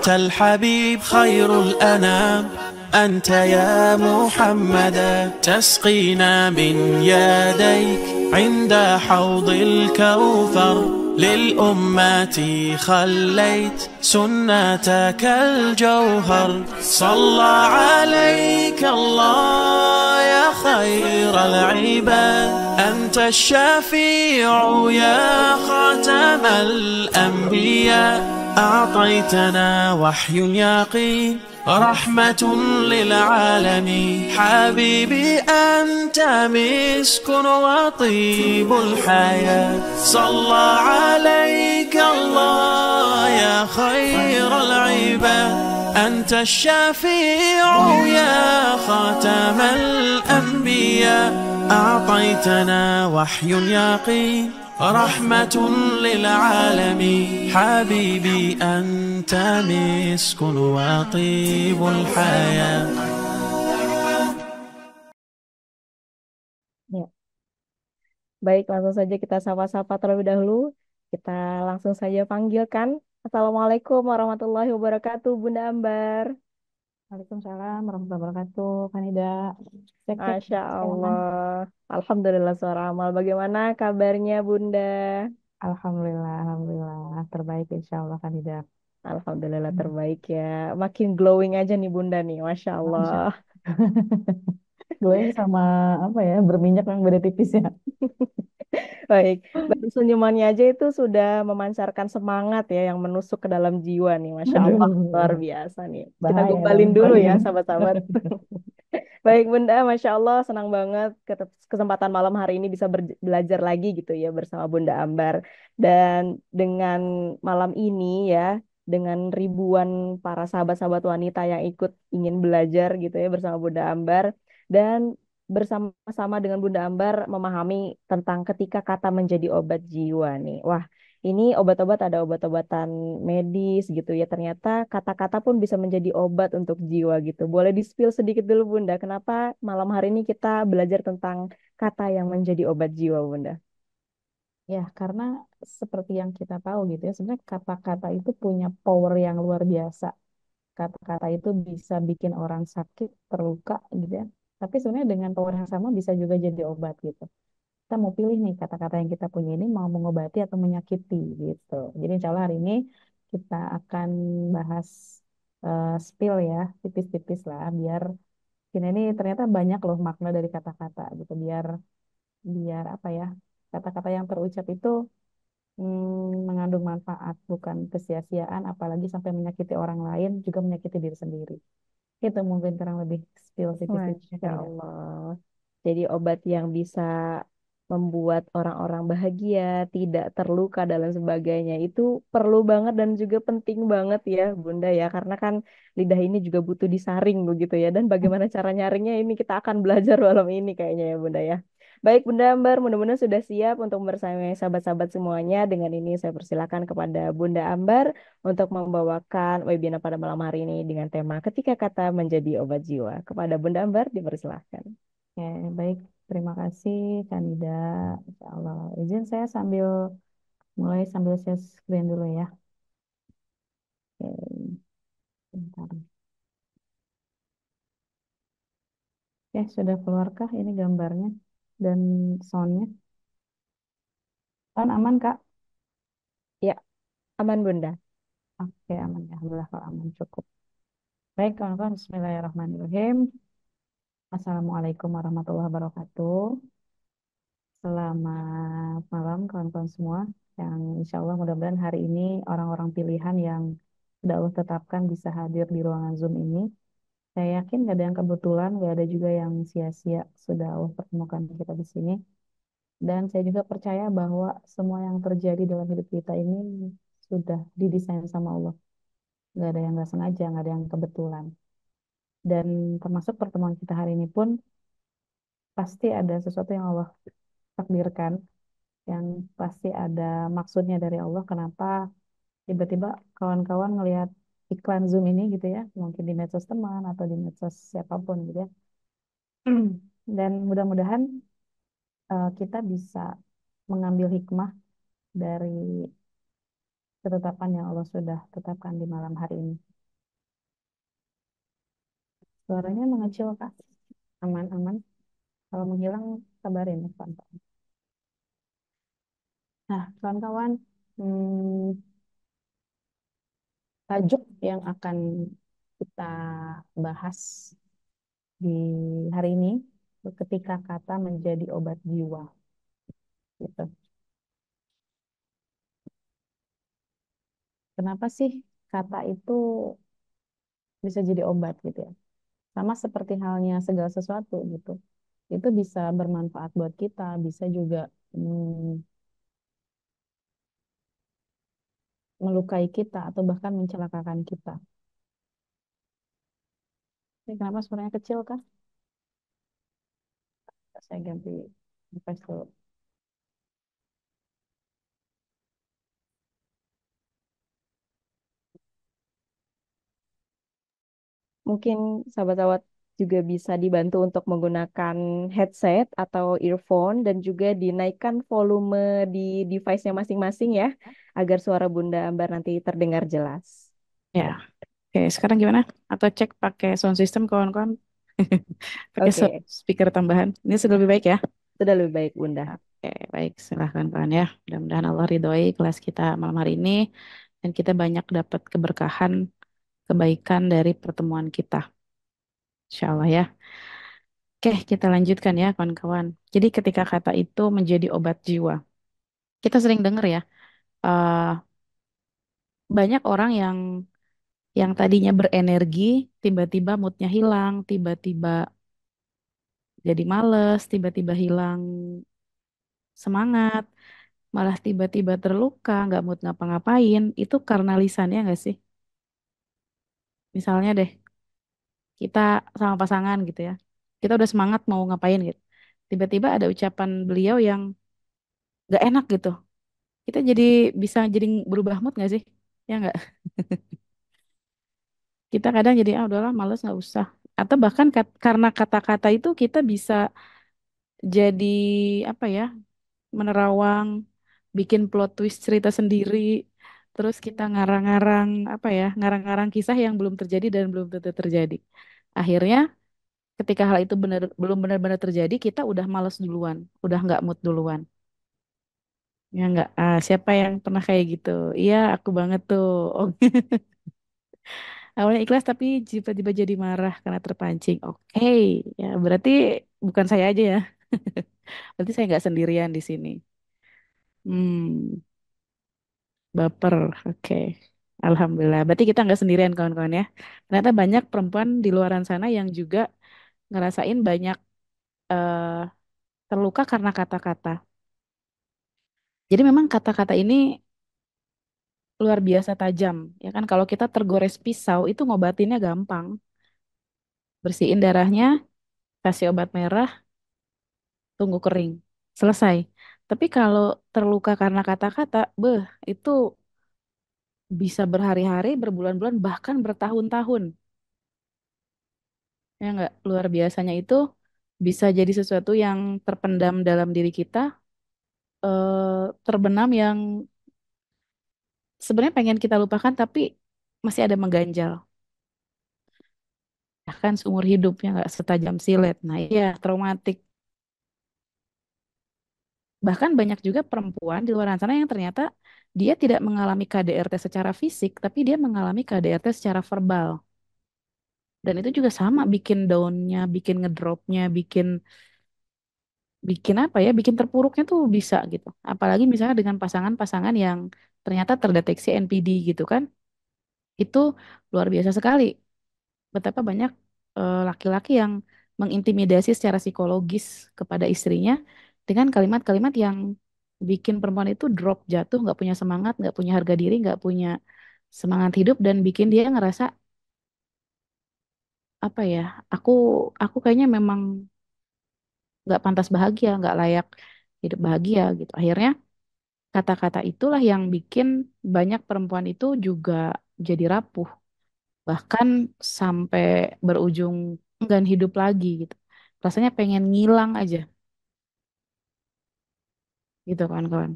أنت الحبيب خير الأنام، أنت يا محمدا تسقينا من يديك عند حوض الكوثر، للأمة خليت سنتك الجوهر. صلى عليك الله يا خير العباد، أنت الشفيع يا خاتم الأنبياء، أعطيتنا وحي يقين رحمة للعالمين. حبيبي أنت مسك وطيب الحياة، صلى عليك الله يا خير العباد، أنت الشفيع يا خاتم الأنبياء، أعطيتنا وحي يقين رحمة للعالمين. حبيبي أنت مسك وطيب الحياة. Ya, baik, langsung saja kita sapa-sapa terlebih dahulu. Kita langsung saja panggilkan. Assalamualaikum warahmatullahi wabarakatuh, Bunda Ambar. Waalaikumsalam warahmatullahi wabarakatuh. Kanida, cek Masya saya aman. Allah. Alhamdulillah suara amal. Bagaimana kabarnya, Bunda? Alhamdulillah, alhamdulillah terbaik insya Allah Kanida. Alhamdulillah terbaik ya. Makin glowing aja nih Bunda nih, Masya Allah. Masya Allah. Gue yang sama apa ya berminyak yang beda tipis ya. Baik, baru senyumannya aja itu sudah memancarkan semangat ya yang menusuk ke dalam jiwa nih, Masya Allah. Luar Aduh, biasa nih. Kita bahaya gombalin tapi dulu ya, bagian. sahabat-sahabat. Baik Bunda, Masya Allah senang banget kesempatan malam hari ini bisa belajar lagi gitu ya bersama Bunda Ambar. Dan dengan malam ini ya, dengan ribuan para sahabat-sahabat wanita yang ikut ingin belajar gitu ya bersama Bunda Ambar. Dan bersama-sama dengan Bunda Ambar memahami tentang ketika kata menjadi obat jiwa nih. Wah, ini obat-obat ada obat-obatan medis gitu ya. Ternyata kata-kata pun bisa menjadi obat untuk jiwa gitu. Boleh di-spill sedikit dulu Bunda, kenapa malam hari ini kita belajar tentang kata yang menjadi obat jiwa Bunda? Ya, karena seperti yang kita tahu gitu ya, sebenarnya kata-kata itu punya power yang luar biasa. Kata-kata itu bisa bikin orang sakit, terluka gitu ya. Tapi sebenarnya dengan power yang sama bisa juga jadi obat gitu. Kita mau pilih nih kata-kata yang kita punya ini mau mengobati atau menyakiti gitu. Jadi insya Allah hari ini kita akan bahas spill ya, tipis-tipis lah biar ini ternyata banyak loh makna dari kata-kata gitu. Biar biar apa ya, kata-kata yang terucap itu mengandung manfaat bukan kesia-siaan apalagi sampai menyakiti orang lain juga menyakiti diri sendiri. Itu mungkin kurang lebih spill tipis-tipisnya Masya kan ya. Allah. Jadi obat yang bisa membuat orang-orang bahagia, tidak terluka dan lain sebagainya. Itu perlu banget dan juga penting banget ya, Bunda ya. Karena kan lidah ini juga butuh disaring begitu ya. Dan bagaimana cara nyaringnya ini kita akan belajar malam ini kayaknya ya, Bunda ya. Baik, Bunda Ambar, mudah-mudahan sudah siap untuk bersama sahabat-sahabat semuanya. Dengan ini saya persilakan kepada Bunda Ambar untuk membawakan webinar pada malam hari ini dengan tema ketika kata menjadi obat jiwa. Kepada Bunda Ambar dipersilahkan. Oke, baik. Terima kasih, Kanida. Insya Allah. Izin saya sambil mulai sambil share screen dulu ya. Oke, bentar. Ya, sudah keluarkah ini gambarnya dan soundnya? Kan aman, Kak? Ya, aman Bunda. Oke, aman ya. Alhamdulillah kalau aman cukup. Baik, kawan-kawan. Bismillahirrahmanirrahim. Assalamualaikum warahmatullahi wabarakatuh. Selamat malam, kawan-kawan semua. Yang insya Allah mudah-mudahan hari ini orang-orang pilihan yang sudah Allah tetapkan bisa hadir di ruangan Zoom ini. Saya yakin gak ada yang kebetulan, gak ada juga yang sia-sia sudah Allah pertemukan kita di sini. Dan saya juga percaya bahwa semua yang terjadi dalam hidup kita ini sudah didesain sama Allah. Gak ada yang gak sengaja, gak ada yang kebetulan. Dan termasuk pertemuan kita hari ini pun pasti ada sesuatu yang Allah takdirkan, yang pasti ada maksudnya dari Allah. Kenapa tiba-tiba kawan-kawan ngelihat iklan Zoom ini gitu ya, mungkin di medsos teman atau di medsos siapapun gitu ya. Dan mudah-mudahan kita bisa mengambil hikmah dari ketetapan yang Allah sudah tetapkan di malam hari ini. Suaranya mengecil, Kak. Aman-aman. Kalau menghilang, kabarin ya, kawan-kawan. Nah, kawan-kawan, hmm, tajuk yang akan kita bahas di hari ini, ketika kata menjadi obat jiwa, gitu. Kenapa sih kata itu bisa jadi obat gitu ya? Sama seperti halnya segala sesuatu gitu. Itu bisa bermanfaat buat kita, bisa juga melukai kita atau bahkan mencelakakan kita. Ini kenapa suaranya kecil kah? Saya ganti device dulu. Mungkin sahabat-sahabat juga bisa dibantu untuk menggunakan headset atau earphone dan juga dinaikkan volume di device-nya masing-masing ya, agar suara Bunda Ambar nanti terdengar jelas. Ya, oke. Sekarang gimana? Atau cek pakai sound system kawan-kawan? Pakai Oke, speaker tambahan. Ini sudah lebih baik ya? sudah lebih baik Bunda. Oke, baik. Silahkan kawan ya. Mudah-mudahan Allah ridhoi kelas kita malam hari ini. Dan kita banyak dapat keberkahan, kebaikan dari pertemuan kita. Insya Allah ya. Oke, kita lanjutkan ya kawan-kawan. Jadi ketika kata itu menjadi obat jiwa. Kita sering dengar ya, eh, banyak orang yang tadinya berenergi, tiba-tiba moodnya hilang, tiba-tiba jadi males, tiba-tiba hilang semangat, malah tiba-tiba terluka, nggak mood ngapa-ngapain. Itu karena lisannya nggak sih? Misalnya deh, kita sama pasangan gitu ya, kita udah semangat mau ngapain gitu. Tiba-tiba ada ucapan beliau yang nggak enak gitu. Kita jadi bisa jadi berubah mood nggak sih? Ya nggak? Kita kadang jadi ah udahlah males nggak usah. Atau bahkan karena kata-kata itu kita bisa jadi apa ya menerawang, bikin plot twist cerita sendiri, terus kita ngarang-ngarang apa ya ngarang-ngarang kisah yang belum terjadi dan belum tentu terjadi. Akhirnya ketika hal itu belum benar-benar terjadi, kita udah males duluan, udah nggak mood duluan. Ya nggak, siapa yang pernah kayak gitu? Iya, aku banget tuh. Oh, awalnya ikhlas tapi tiba-tiba jadi marah karena terpancing. Oke, ya berarti bukan saya aja ya. Berarti saya nggak sendirian di sini. Hmm, baper. Oke. Alhamdulillah. Berarti kita nggak sendirian kawan-kawan ya. Ternyata banyak perempuan di luaran sana yang juga ngerasain banyak eh, terluka karena kata-kata. Jadi memang kata-kata ini luar biasa tajam. Ya kan kalau kita tergores pisau itu ngobatinnya gampang. Bersihin darahnya, kasih obat merah, tunggu kering. Selesai. Tapi kalau terluka karena kata-kata, beh, itu bisa berhari-hari, berbulan-bulan, bahkan bertahun-tahun. Ya nggak, luar biasanya itu bisa jadi sesuatu yang terpendam dalam diri kita, terbenam yang sebenarnya pengen kita lupakan, tapi masih ada mengganjal. Bahkan seumur hidupnya nggak setajam silet. Nah, iya, traumatik. Bahkan banyak juga perempuan di luar sana yang ternyata dia tidak mengalami KDRT secara fisik, tapi dia mengalami KDRT secara verbal. Dan itu juga sama bikin downnya, bikin ngedropnya, bikin bikin apa ya, bikin terpuruknya tuh bisa gitu. Apalagi misalnya dengan pasangan-pasangan yang ternyata terdeteksi NPD gitu kan. Itu luar biasa sekali. Betapa banyak laki-laki yang mengintimidasi secara psikologis kepada istrinya dengan kalimat-kalimat yang bikin perempuan itu drop, jatuh, nggak punya semangat, nggak punya harga diri, nggak punya semangat hidup dan bikin dia ngerasa apa ya, aku aku kayaknya memang nggak pantas bahagia, nggak layak hidup bahagia gitu. Akhirnya kata-kata itulah yang bikin banyak perempuan itu juga jadi rapuh, bahkan sampai berujung enggan hidup lagi gitu. Rasanya pengen ngilang aja gitu kan kawan.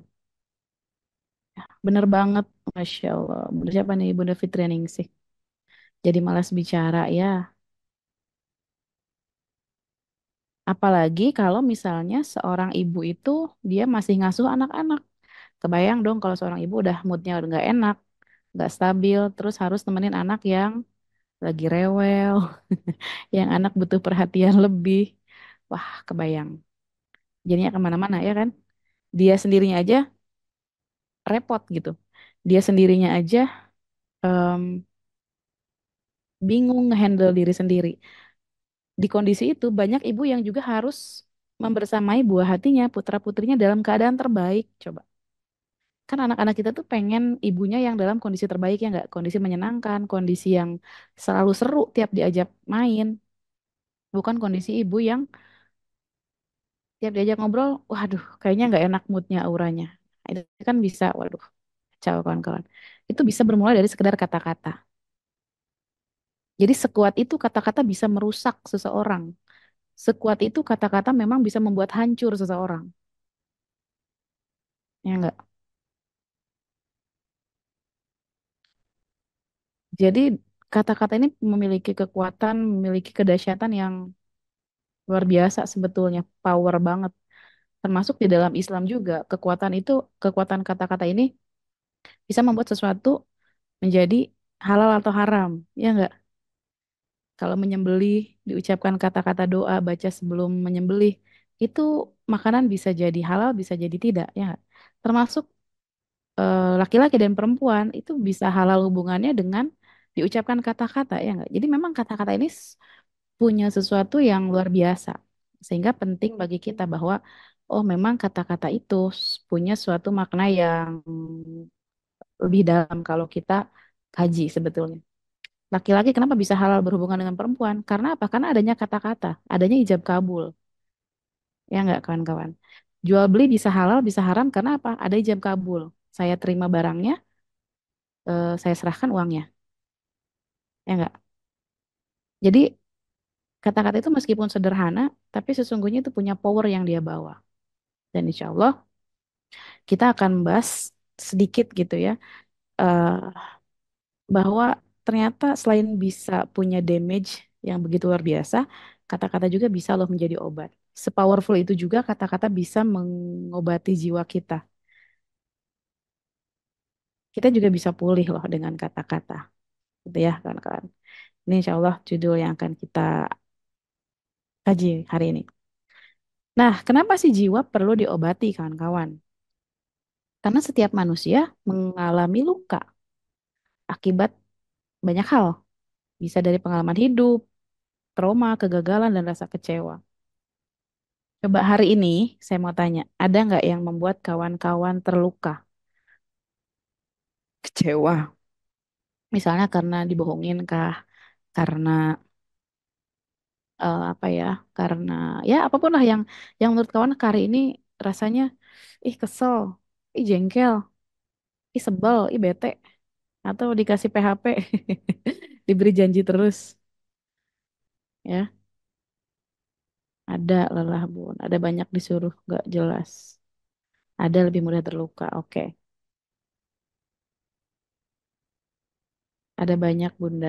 Bener banget, Masya Allah. Bunda siapa nih? Bunda Fitrianing sih. Jadi malas bicara ya. Apalagi kalau misalnya seorang ibu itu dia masih ngasuh anak-anak. Kebayang dong kalau seorang ibu udah moodnya udah nggak enak, nggak stabil, terus harus nemenin anak yang lagi rewel, yang anak butuh perhatian lebih. Wah, kebayang. Jadinya kemana-mana ya kan? Dia sendirinya aja repot gitu. Dia sendirinya aja em, bingung ngehandle diri sendiri. Di kondisi itu banyak ibu yang juga harus membersamai buah hatinya, putra-putrinya dalam keadaan terbaik. Coba. Kan anak-anak kita tuh pengen ibunya yang dalam kondisi terbaik ya nggak? Kondisi menyenangkan, kondisi yang selalu seru tiap diajak main. Bukan kondisi ibu yang tiap diajak ngobrol, waduh, kayaknya nggak enak moodnya, auranya. Itu kan bisa, waduh, kacau kawan-kawan. Itu bisa bermula dari sekedar kata-kata. Jadi sekuat itu kata-kata bisa merusak seseorang. Sekuat itu kata-kata memang bisa membuat hancur seseorang. Ya enggak? Jadi kata-kata ini memiliki kekuatan, memiliki kedahsyatan yang luar biasa sebetulnya, power banget. Termasuk di dalam Islam juga, kekuatan itu, kekuatan kata-kata ini bisa membuat sesuatu menjadi halal atau haram. Ya enggak? Kalau menyembelih, diucapkan kata-kata doa, baca sebelum menyembelih, itu makanan bisa jadi halal, bisa jadi tidak, ya nggak? Termasuk laki-laki dan perempuan itu bisa halal hubungannya dengan diucapkan kata-kata, ya nggak? Jadi memang kata-kata ini punya sesuatu yang luar biasa, sehingga penting bagi kita bahwa oh memang kata-kata itu punya suatu makna yang lebih dalam kalau kita kaji sebetulnya. Laki-laki kenapa bisa halal berhubungan dengan perempuan? Karena apa? Karena adanya kata-kata, adanya ijab kabul. Ya nggak kawan-kawan? Jual beli bisa halal, bisa haram karena apa? Ada ijab kabul. Saya terima barangnya, saya serahkan uangnya. Ya nggak? Jadi kata-kata itu meskipun sederhana, tapi sesungguhnya itu punya power yang dia bawa. Dan insya Allah kita akan bahas sedikit gitu ya, eh, bahwa ternyata selain bisa punya damage yang begitu luar biasa, kata-kata juga bisa loh menjadi obat. Sepowerful itu juga kata-kata bisa mengobati jiwa kita. Kita juga bisa pulih loh dengan kata-kata, gitu ya kawan-kawan. Ini insya Allah judul yang akan kita kaji hari ini. Nah, kenapa sih jiwa perlu diobati kawan-kawan? Karena setiap manusia mengalami luka akibat banyak hal. Bisa dari pengalaman hidup, trauma, kegagalan, dan rasa kecewa. Coba hari ini saya mau tanya, ada nggak yang membuat kawan-kawan terluka, kecewa? Misalnya karena dibohongin kah? Karena apa ya? Karena ya apapun lah yang menurut kawan hari ini rasanya ih kesel, ih jengkel, ih sebel, ih bete, atau dikasih PHP, diberi janji terus, ya ada lelah bun, ada banyak disuruh nggak jelas, ada lebih mudah terluka, oke, ada banyak bunda,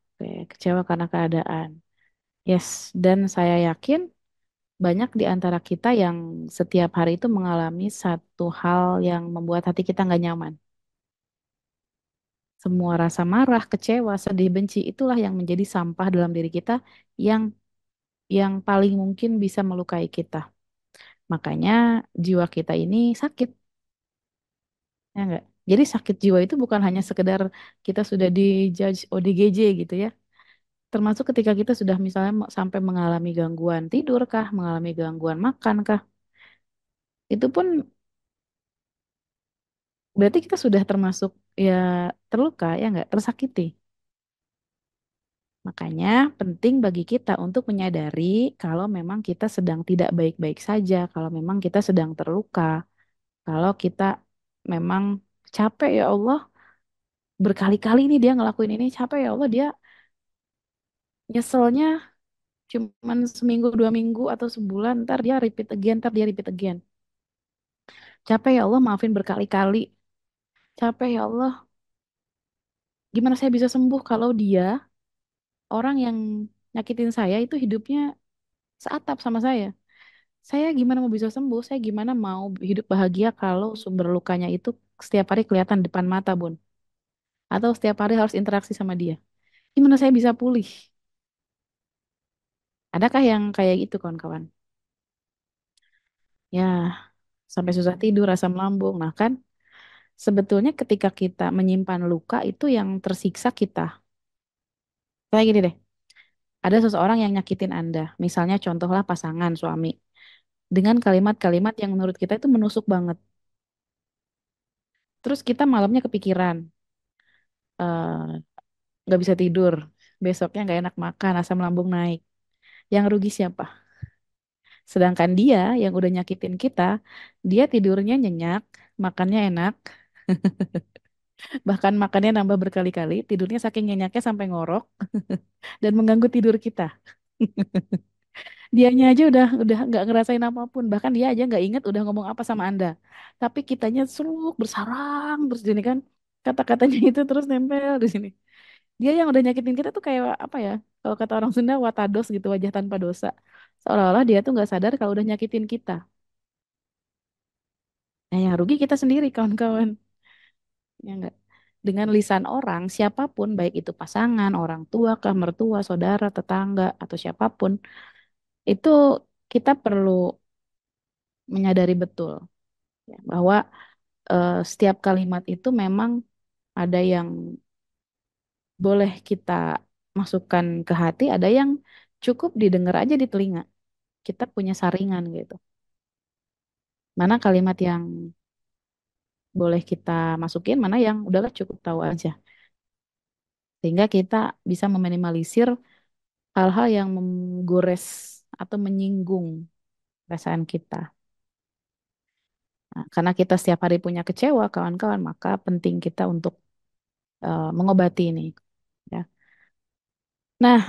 oke, kecewa karena keadaan. Yes, dan saya yakin banyak di antara kita yang setiap hari itu mengalami satu hal yang membuat hati kita nggak nyaman. Semua rasa marah, kecewa, sedih, benci, itulah yang menjadi sampah dalam diri kita yang yang paling mungkin bisa melukai kita. Makanya jiwa kita ini sakit, ya enggak? Jadi sakit jiwa itu bukan hanya sekedar kita sudah dijudge ODGJ gitu ya. Termasuk ketika kita sudah misalnya sampai mengalami gangguan tidur kah, mengalami gangguan makan kah. Itu pun berarti kita sudah termasuk ya terluka ya enggak, tersakiti. Makanya penting bagi kita untuk menyadari kalau memang kita sedang tidak baik-baik saja, kalau memang kita sedang terluka, kalau kita memang capek ya Allah, berkali-kali nih dia ngelakuin ini, capek ya Allah dia nyeselnya cuman seminggu, 2 minggu, atau sebulan, ntar dia repeat again, ntar dia repeat again. Capek ya Allah maafin berkali-kali, capek ya Allah, gimana saya bisa sembuh kalau dia, orang yang nyakitin saya itu hidupnya seatap sama saya. Saya gimana mau bisa sembuh? Saya gimana mau hidup bahagia kalau sumber lukanya itu setiap hari kelihatan depan mata, Bun? Atau setiap hari harus interaksi sama dia? Gimana saya bisa pulih? Adakah yang kayak gitu, kawan-kawan? Ya, sampai susah tidur, asam lambung. Nah kan, sebetulnya ketika kita menyimpan luka itu yang tersiksa kita. Kayak gini deh, ada seseorang yang nyakitin Anda. Misalnya contohlah pasangan suami. Dengan kalimat-kalimat yang menurut kita itu menusuk banget. Terus kita malamnya kepikiran, eh, nggak bisa tidur, besoknya nggak enak makan, asam lambung naik. Yang rugi siapa? Sedangkan dia yang udah nyakitin kita, dia tidurnya nyenyak, makannya enak, bahkan makannya nambah berkali-kali, tidurnya saking nyenyaknya sampai ngorok dan mengganggu tidur kita. Dianya aja udah nggak ngerasain apapun, bahkan dia aja nggak inget udah ngomong apa sama Anda. Tapi kitanya seruk bersarang terus gini kan, kata-katanya itu terus nempel di sini. Dia yang udah nyakitin kita tuh kayak apa ya? Kalau kata orang Sunda watados gitu, wajah tanpa dosa. Seolah-olah dia tuh nggak sadar kalau udah nyakitin kita. Nah, yang rugi kita sendiri, kawan-kawan. Ya enggak? Dengan lisan orang, siapapun, baik itu pasangan, orang tua, kah, mertua, saudara, tetangga, atau siapapun, itu kita perlu menyadari betul ya, bahwa setiap kalimat itu memang ada yang boleh kita masukkan ke hati, ada yang cukup didengar aja di telinga. Kita punya saringan gitu. Mana kalimat yang boleh kita masukin, mana yang udahlah cukup tahu aja. Sehingga kita bisa meminimalisir hal-hal yang menggores atau menyinggung perasaan kita. Nah, karena kita setiap hari punya kecewa, kawan-kawan, maka penting kita untuk mengobati ini. Ya. Nah,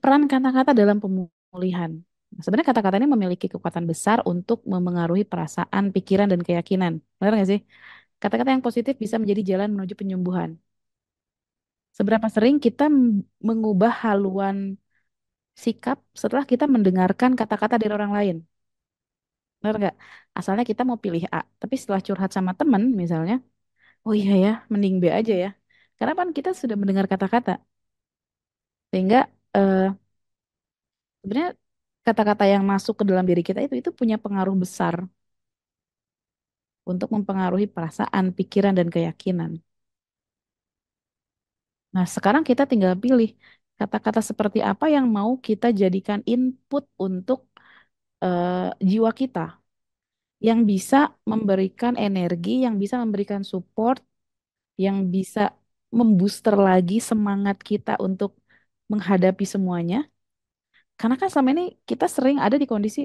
peran kata-kata dalam pemulihan. Nah, sebenarnya kata-kata ini memiliki kekuatan besar untuk memengaruhi perasaan, pikiran, dan keyakinan. Benar nggak sih? Kata-kata yang positif bisa menjadi jalan menuju penyembuhan. Seberapa sering kita mengubah haluan sikap setelah kita mendengarkan kata-kata dari orang lain? Benar nggak? Asalnya kita mau pilih A, tapi setelah curhat sama temen misalnya, oh iya ya, mending B aja ya. Karena kan kita sudah mendengar kata-kata, sehingga eh, sebenarnya kata-kata yang masuk ke dalam diri kita itu punya pengaruh besar untuk mempengaruhi perasaan, pikiran, dan keyakinan. Nah, sekarang kita tinggal pilih kata-kata seperti apa yang mau kita jadikan input untuk jiwa kita, yang bisa memberikan energi, yang bisa memberikan support, yang bisa membooster lagi semangat kita untuk menghadapi semuanya. Karena kan selama ini kita sering ada di kondisi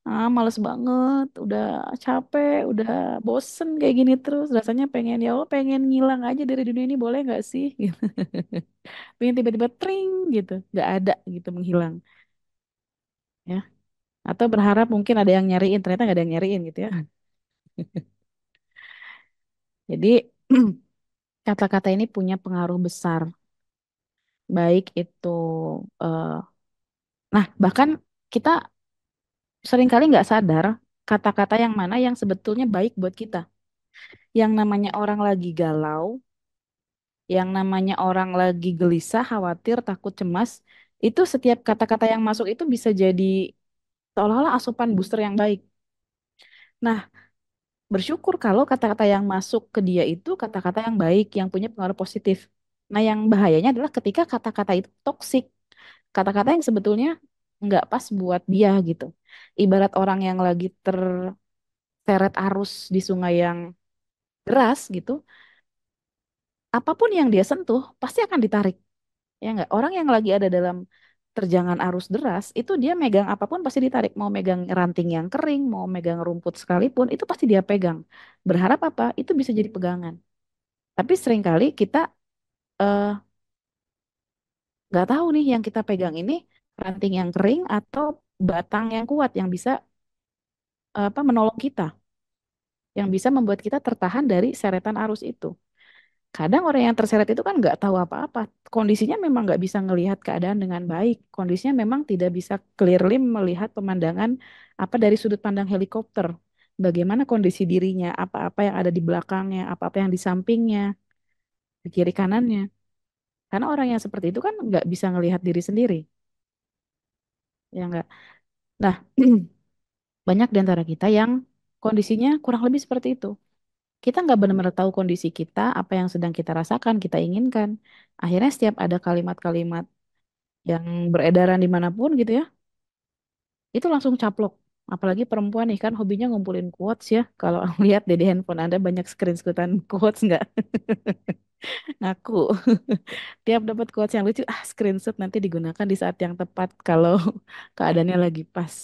males banget, udah capek, udah bosen kayak gini terus. Rasanya pengen ya Allah pengen ngilang aja dari dunia ini boleh nggak sih? Gitu. Pengen tiba-tiba tring gitu, nggak ada gitu menghilang. Ya. Atau berharap mungkin ada yang nyariin, ternyata nggak ada yang nyariin gitu ya. Jadi kata-kata ini punya pengaruh besar, baik itu, eh, nah bahkan kita seringkali nggak sadar kata-kata yang mana yang sebetulnya baik buat kita. Yang namanya orang lagi galau, yang namanya orang lagi gelisah, khawatir, takut, cemas, itu setiap kata-kata yang masuk itu bisa jadi seolah-olah asupan booster yang baik. Nah, bersyukur kalau kata-kata yang masuk ke dia itu kata-kata yang baik, yang punya pengaruh positif. Nah, yang bahayanya adalah ketika kata-kata itu toksik, kata-kata yang sebetulnya nggak pas buat dia gitu. Ibarat orang yang lagi terseret arus di sungai yang deras gitu, apapun yang dia sentuh pasti akan ditarik. Ya nggak? Orang yang lagi ada dalam terjangan arus deras, itu dia megang apapun pasti ditarik. Mau megang ranting yang kering, mau megang rumput sekalipun, itu pasti dia pegang. Berharap apa? Itu bisa jadi pegangan. Tapi seringkali kita eh, nggak tahu nih yang kita pegang ini ranting yang kering atau batang yang kuat yang bisa apa menolong kita, yang bisa membuat kita tertahan dari seretan arus itu. Kadang orang yang terseret itu kan nggak tahu apa-apa. Kondisinya memang nggak bisa ngelihat keadaan dengan baik. Kondisinya memang tidak bisa clearly melihat pemandangan apa dari sudut pandang helikopter. Bagaimana kondisi dirinya, apa-apa yang ada di belakangnya, apa-apa yang di sampingnya, di kiri kanannya. Karena orang yang seperti itu kan nggak bisa ngelihat diri sendiri, ya nggak. Nah, banyak di antara kita yang kondisinya kurang lebih seperti itu. Kita nggak benar-benar tahu kondisi kita, apa yang sedang kita rasakan, kita inginkan. Akhirnya setiap ada kalimat-kalimat yang beredaran dimanapun gitu ya, itu langsung caplok. Apalagi perempuan nih kan hobinya ngumpulin quotes ya. Kalau lihat deh di handphone Anda banyak screenshotan quotes nggak? Ngaku. Tiap dapat quotes yang lucu, screenshot nanti digunakan di saat yang tepat kalau keadaannya lagi pas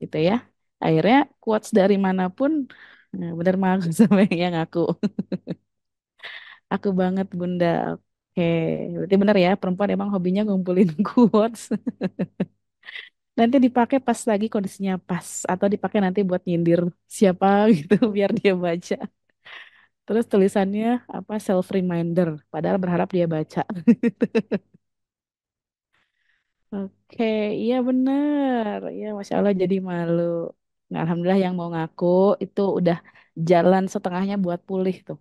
gitu ya. Akhirnya quotes dari manapun, bener mah aku sama yang ngaku. Aku banget Bunda. Oke, berarti bener ya, perempuan emang hobinya ngumpulin quotes. Nanti dipakai pas lagi kondisinya pas, atau dipakai nanti buat nyindir siapa gitu, biar dia baca. Terus tulisannya apa self reminder, padahal berharap dia baca. Oke, iya bener. Ya, Masya Allah jadi malu. Nah, Alhamdulillah yang mau ngaku itu udah jalan setengahnya buat pulih tuh.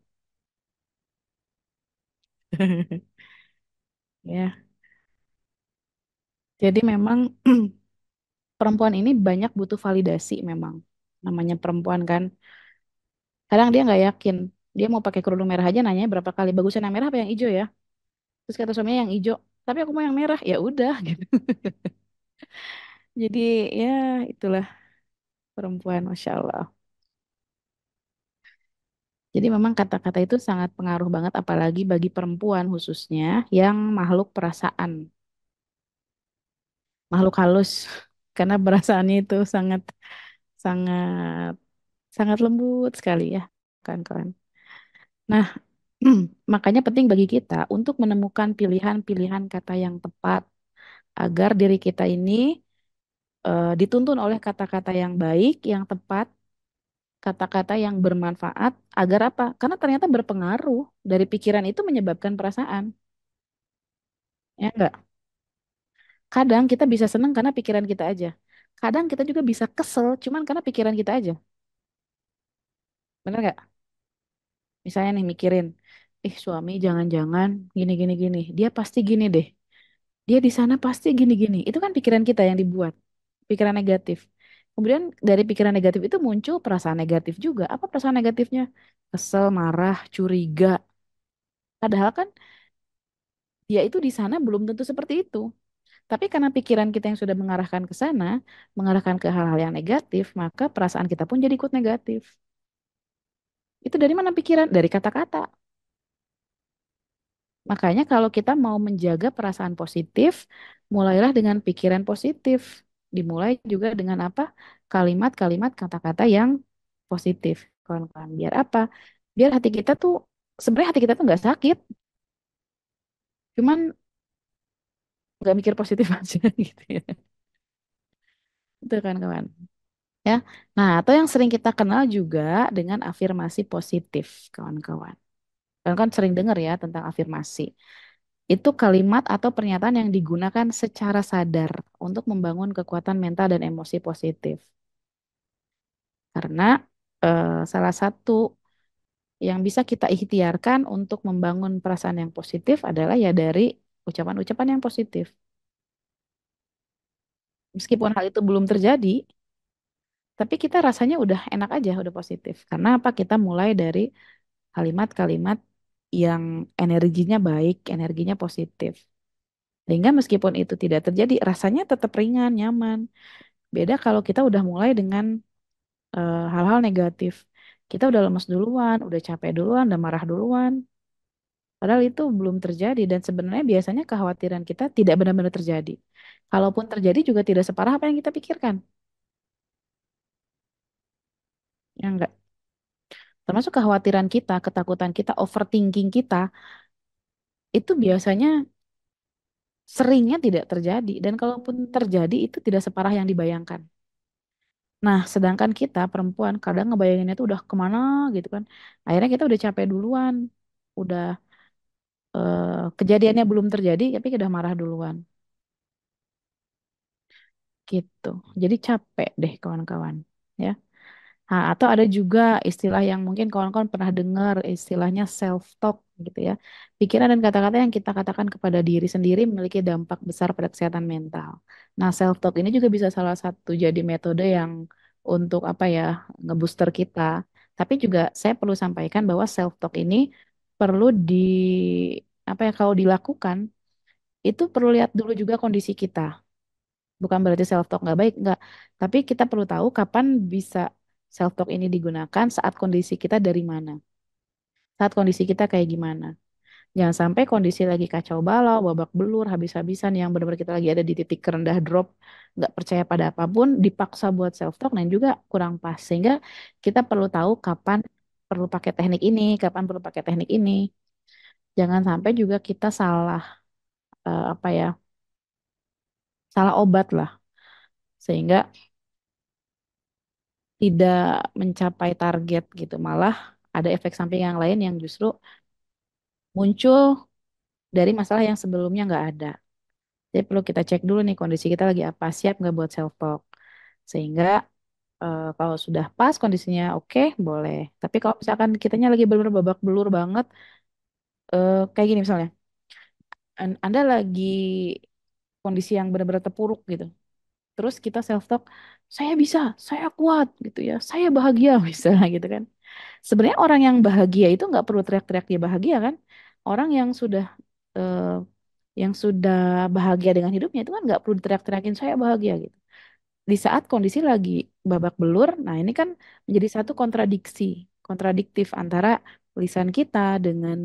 Ya, jadi memang perempuan ini banyak butuh validasi memang. Namanya perempuan kan. Kadang dia nggak yakin. Dia mau pakai kerudung merah aja nanya berapa kali. Bagusan yang merah apa yang hijau ya? Terus kata suaminya yang hijau. Tapi aku mau yang merah. Ya udah gitu. Jadi ya itulah perempuan, Masya Allah. Jadi memang kata-kata itu sangat pengaruh banget apalagi bagi perempuan khususnya yang makhluk perasaan, makhluk halus. Karena perasaannya itu sangat sangat sangat lembut sekali ya, kan kawan. Nah, makanya penting bagi kita untuk menemukan pilihan-pilihan kata yang tepat agar diri kita ini dituntun oleh kata-kata yang baik, yang tepat, kata-kata yang bermanfaat agar apa? Karena ternyata berpengaruh dari pikiran itu menyebabkan perasaan. Ya enggak? Kadang kita bisa senang karena pikiran kita aja. Kadang kita juga bisa kesel cuman karena pikiran kita aja. Bener nggak? Misalnya nih mikirin, suami jangan-jangan gini gini gini. Dia pasti gini deh. Dia di sana pasti gini gini. Itu kan pikiran kita yang dibuat, pikiran negatif. Kemudian dari pikiran negatif itu muncul perasaan negatif juga. Apa perasaan negatifnya? Kesel, marah, curiga. Padahal kan dia itu di sana belum tentu seperti itu. Tapi karena pikiran kita yang sudah mengarahkan ke sana, mengarahkan ke hal-hal yang negatif, maka perasaan kita pun jadi ikut negatif. Itu dari mana pikiran? Dari kata-kata. Makanya kalau kita mau menjaga perasaan positif, mulailah dengan pikiran positif. Dimulai juga dengan apa? Kalimat-kalimat kata-kata yang positif. Kawan-kawan. Biar apa? Biar hati kita tuh, sebenarnya hati kita tuh nggak sakit. Cuman nggak mikir positif aja gitu ya. Itu kan kawan. Ya. Nah, atau yang sering kita kenal juga dengan afirmasi positif, kawan-kawan. Kalian kan sering dengar ya tentang afirmasi. Itu kalimat atau pernyataan yang digunakan secara sadar untuk membangun kekuatan mental dan emosi positif. Karena salah satu yang bisa kita ikhtiarkan untuk membangun perasaan yang positif adalah ya dari ucapan-ucapan yang positif. Meskipun hal itu belum terjadi, tapi kita rasanya udah enak aja, udah positif. Karena apa? Kita mulai dari kalimat-kalimat yang energinya baik, energinya positif. Sehingga meskipun itu tidak terjadi, rasanya tetap ringan, nyaman. Beda kalau kita udah mulai dengan hal-hal negatif. Kita udah lemes duluan, udah capek duluan, udah marah duluan. Padahal itu belum terjadi dan sebenarnya biasanya kekhawatiran kita tidak benar-benar terjadi. Kalaupun terjadi juga tidak separah apa yang kita pikirkan. Ya enggak. Termasuk kekhawatiran kita, ketakutan kita, overthinking kita, itu biasanya seringnya tidak terjadi. Dan kalaupun terjadi itu tidak separah yang dibayangkan. Nah, sedangkan kita perempuan kadang ngebayanginnya tuh udah kemana gitu kan. Akhirnya kita udah capek duluan. udah kejadiannya belum terjadi, tapi udah marah duluan gitu. Jadi capek deh kawan-kawan. Ya. Nah, atau ada juga istilah yang mungkin kawan-kawan pernah dengar, istilahnya self-talk gitu ya. Pikiran dan kata-kata yang kita katakan kepada diri sendiri memiliki dampak besar pada kesehatan mental. Nah, self-talk ini juga bisa salah satu jadi metode yang untuk apa ya, ngebooster kita. Tapi juga saya perlu sampaikan bahwa self-talk ini perlu apa ya, kalau dilakukan, itu perlu lihat dulu juga kondisi kita. Bukan berarti self talk nggak baik, nggak. Tapi kita perlu tahu kapan bisa self talk ini digunakan saat kondisi kita dari mana, saat kondisi kita kayak gimana. Jangan sampai kondisi lagi kacau balau, babak belur, habis-habisan yang benar-benar kita lagi ada di titik terendah drop, nggak percaya pada apapun, dipaksa buat self talk dan juga kurang pas. Sehingga kita perlu tahu kapan perlu pakai teknik ini, kapan perlu pakai teknik ini. Jangan sampai juga kita salah apa ya, salah obat lah, sehingga tidak mencapai target gitu. Malah ada efek samping yang lain yang justru muncul dari masalah yang sebelumnya nggak ada. Jadi perlu kita cek dulu nih kondisi kita lagi apa, siap nggak buat self talk. Sehingga kalau sudah pas kondisinya oke, boleh. Tapi kalau misalkan kitanya lagi benar-benar babak belur banget, kayak gini misalnya, Anda lagi kondisi yang benar-benar terpuruk gitu. Terus kita self talk, saya bisa, saya kuat gitu ya, saya bahagia misalnya gitu kan. Sebenarnya orang yang bahagia itu nggak perlu teriak-teriak dia bahagia kan. Orang eh, yang sudah bahagia dengan hidupnya itu kan nggak perlu teriak-teriakin saya bahagia gitu. Di saat kondisi lagi babak belur, nah ini kan menjadi satu kontradiktif antara lisan kita dengan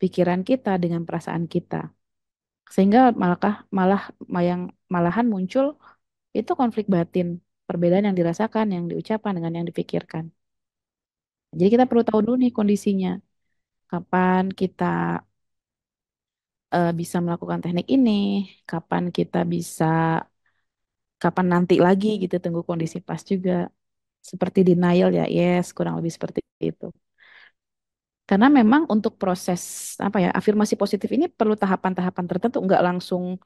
pikiran kita dengan perasaan kita. Sehingga malah yang malahan muncul itu konflik batin, perbedaan yang dirasakan, yang diucapkan dengan yang dipikirkan. Jadi kita perlu tahu dulu nih kondisinya. Kapan kita bisa melakukan teknik ini, kapan kita bisa, kapan nanti lagi gitu, tunggu kondisi pas juga. Seperti denial ya, yes, kurang lebih seperti itu. Karena memang untuk proses apa ya, afirmasi positif ini perlu tahapan-tahapan tertentu, nggak langsung,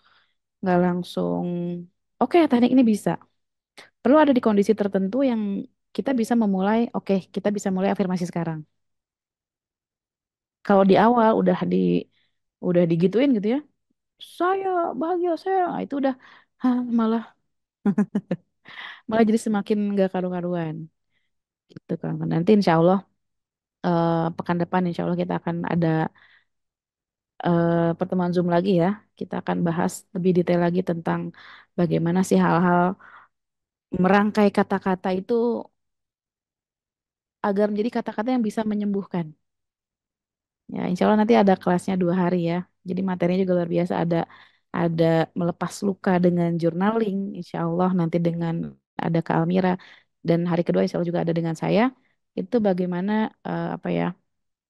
oke, teknik ini bisa. Perlu ada di kondisi tertentu yang kita bisa memulai, oke, kita bisa mulai afirmasi sekarang. Kalau di awal udah digituin gitu ya, saya bahagia saya, nah, itu udah malah malah jadi semakin nggak karu-karuan gitu kan. Nanti insya Allah pekan depan insya Allah kita akan ada pertemuan Zoom lagi ya. Kita akan bahas lebih detail lagi tentang bagaimana sih hal-hal merangkai kata-kata itu agar menjadi kata-kata yang bisa menyembuhkan. Ya, insya Allah nanti ada kelasnya 2 hari ya. Jadi materinya juga luar biasa. Ada melepas luka dengan journaling, insya Allah nanti dengan ada Kak Almira dan hari kedua insya Allah juga ada dengan saya. Itu bagaimana apa ya,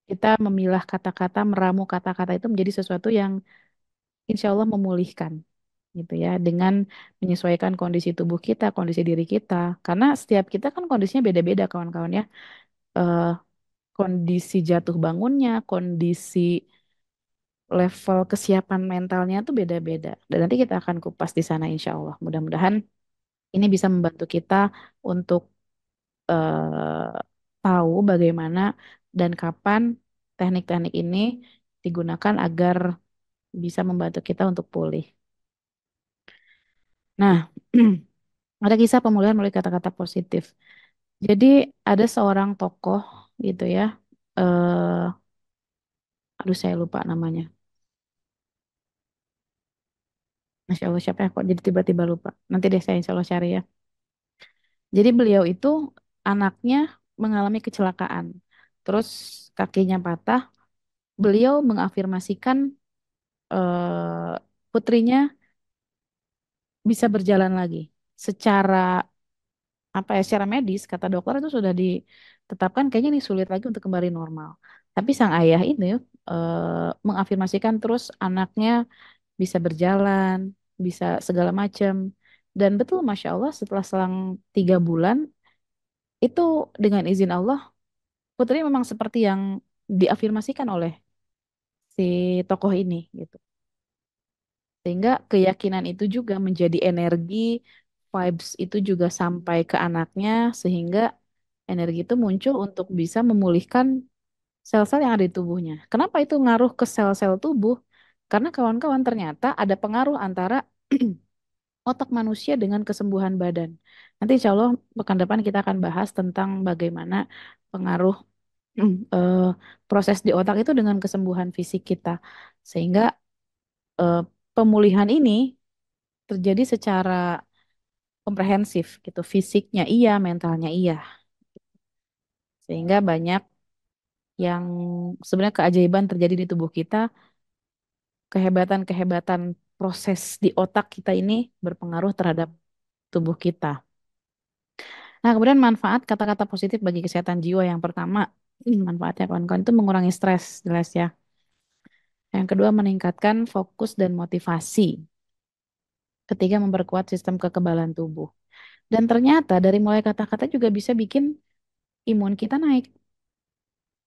kita memilah kata-kata, meramu kata-kata itu menjadi sesuatu yang insya Allah memulihkan gitu ya, dengan menyesuaikan kondisi tubuh kita, kondisi diri kita. Karena setiap kita kan kondisinya beda-beda kawan-kawan ya. Eh, kondisi jatuh bangunnya, kondisi level kesiapan mentalnya tuh beda-beda. Dan nanti kita akan kupas di sana insya Allah. Mudah-mudahan ini bisa membantu kita untuk eh, tahu bagaimana dan kapan teknik-teknik ini digunakan agar bisa membantu kita untuk pulih. Nah, ada kisah pemulihan melalui kata-kata positif. Jadi ada seorang tokoh gitu ya. Eh, aduh saya lupa namanya. Masya Allah siapa ya kok jadi tiba-tiba lupa. Nanti deh saya insya Allah cari ya. Jadi beliau itu anaknya mengalami kecelakaan. Terus kakinya patah. Beliau mengafirmasikan putrinya bisa berjalan lagi. Secara apa ya, secara medis kata dokter itu sudah ditetapkan kayaknya ini sulit lagi untuk kembali normal. Tapi sang ayah ini mengafirmasikan terus anaknya bisa berjalan, bisa segala macam. Dan betul Masya Allah setelah selang 3 bulan itu dengan izin Allah putri memang seperti yang diafirmasikan oleh si tokoh ini gitu. Sehingga keyakinan itu juga menjadi energi, vibes itu juga sampai ke anaknya, sehingga energi itu muncul untuk bisa memulihkan sel-sel yang ada di tubuhnya. Kenapa itu ngaruh ke sel-sel tubuh? Karena kawan-kawan ternyata ada pengaruh antara otak manusia dengan kesembuhan badan. Nanti insya Allah pekan depan kita akan bahas tentang bagaimana pengaruh eh, proses di otak itu dengan kesembuhan fisik kita. Sehingga eh, pemulihan ini terjadi secara komprehensif gitu. Fisiknya iya, mentalnya iya. Sehingga banyak yang sebenarnya keajaiban terjadi di tubuh kita, kehebatan-kehebatan proses di otak kita ini berpengaruh terhadap tubuh kita. Nah, kemudian manfaat kata-kata positif bagi kesehatan jiwa yang pertama, manfaatnya kawan-kawan itu mengurangi stres, jelas ya. Yang kedua, meningkatkan fokus dan motivasi. Ketiga, memperkuat sistem kekebalan tubuh. Dan ternyata dari mulai kata-kata juga bisa bikin imun kita naik.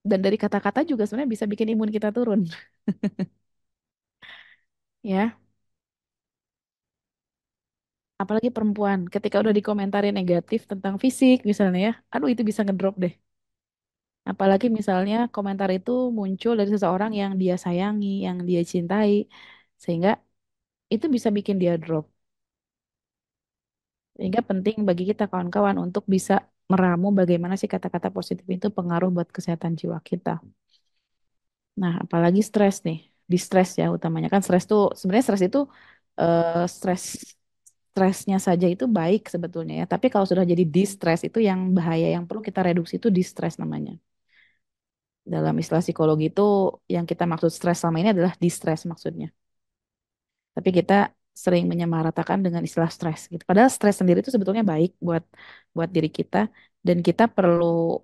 Dan dari kata-kata juga sebenarnya bisa bikin imun kita turun. Ya, apalagi perempuan. Ketika udah dikomentari negatif tentang fisik misalnya ya, aduh itu bisa ngedrop deh. Apalagi misalnya komentar itu muncul dari seseorang yang dia sayangi, yang dia cintai. Sehingga itu bisa bikin dia drop. Sehingga penting bagi kita kawan-kawan untuk bisa meramu bagaimana sih kata-kata positif itu pengaruh buat kesehatan jiwa kita. Nah, apalagi stres nih. Di stres ya utamanya kan stres tuh sebenarnya stres itu stres stresnya saja itu baik sebetulnya ya. Tapi kalau sudah jadi distress itu yang bahaya yang perlu kita reduksi itu distress namanya. Dalam istilah psikologi itu yang kita maksud stres selama ini adalah distress maksudnya. Tapi kita sering menyamaratakan dengan istilah stres gitu. Padahal stres sendiri itu sebetulnya baik buat buat diri kita dan kita perlu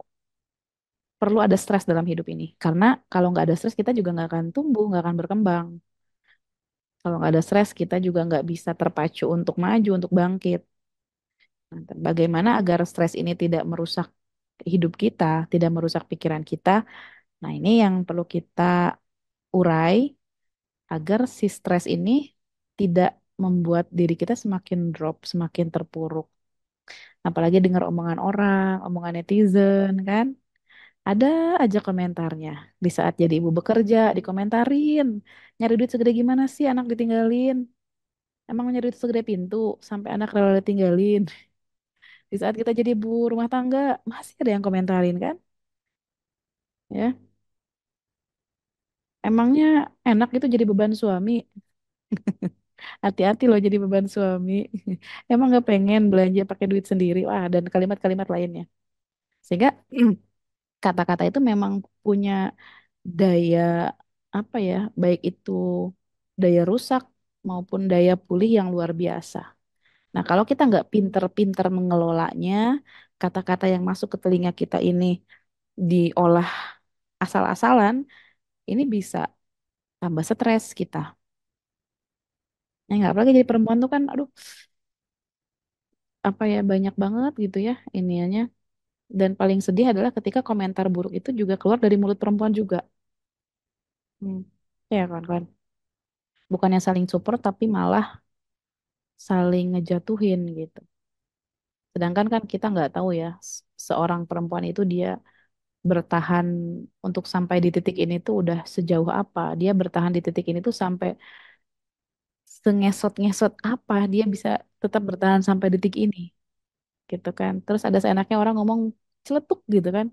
perlu ada stres dalam hidup ini. Karena kalau nggak ada stres kita juga nggak akan tumbuh, nggak akan berkembang. Kalau nggak ada stres kita juga nggak bisa terpacu untuk maju, untuk bangkit. Nah, bagaimana agar stres ini tidak merusak hidup kita, tidak merusak pikiran kita? Nah, ini yang perlu kita urai agar si stres ini tidak membuat diri kita semakin drop, semakin terpuruk. Apalagi dengar omongan orang, omongan netizen, kan? Ada aja komentarnya. Di saat jadi ibu bekerja, dikomentarin. Nyari duit segede gimana sih anak ditinggalin? Emang nyari duit segede pintu sampai anak rela ditinggalin. Di saat kita jadi ibu rumah tangga, masih ada yang komentarin kan? Ya, emangnya enak itu jadi beban suami. Hati-hati loh jadi beban suami. Emang gak pengen belanja pakai duit sendiri. Wah, dan kalimat-kalimat lainnya. Sehingga kata-kata itu memang punya daya apa ya, baik itu daya rusak maupun daya pulih yang luar biasa. Nah, kalau kita nggak pinter-pinter mengelolanya, kata-kata yang masuk ke telinga kita ini diolah asal-asalan, ini bisa tambah stres kita. Ya nggak, apalagi jadi perempuan tuh kan, aduh, apa ya banyak banget gitu ya iniannya. Dan paling sedih adalah ketika komentar buruk itu juga keluar dari mulut perempuan juga. Hmm. Ya kan. Bukannya saling support tapi malah saling ngejatuhin gitu. Sedangkan kan kita nggak tahu ya, seorang perempuan itu dia bertahan untuk sampai di titik ini tuh udah sejauh apa. Dia bertahan di titik ini tuh sampai sengesot-ngesot apa dia bisa tetap bertahan sampai detik ini gitu kan. Terus ada seenaknya orang ngomong celetuk gitu kan,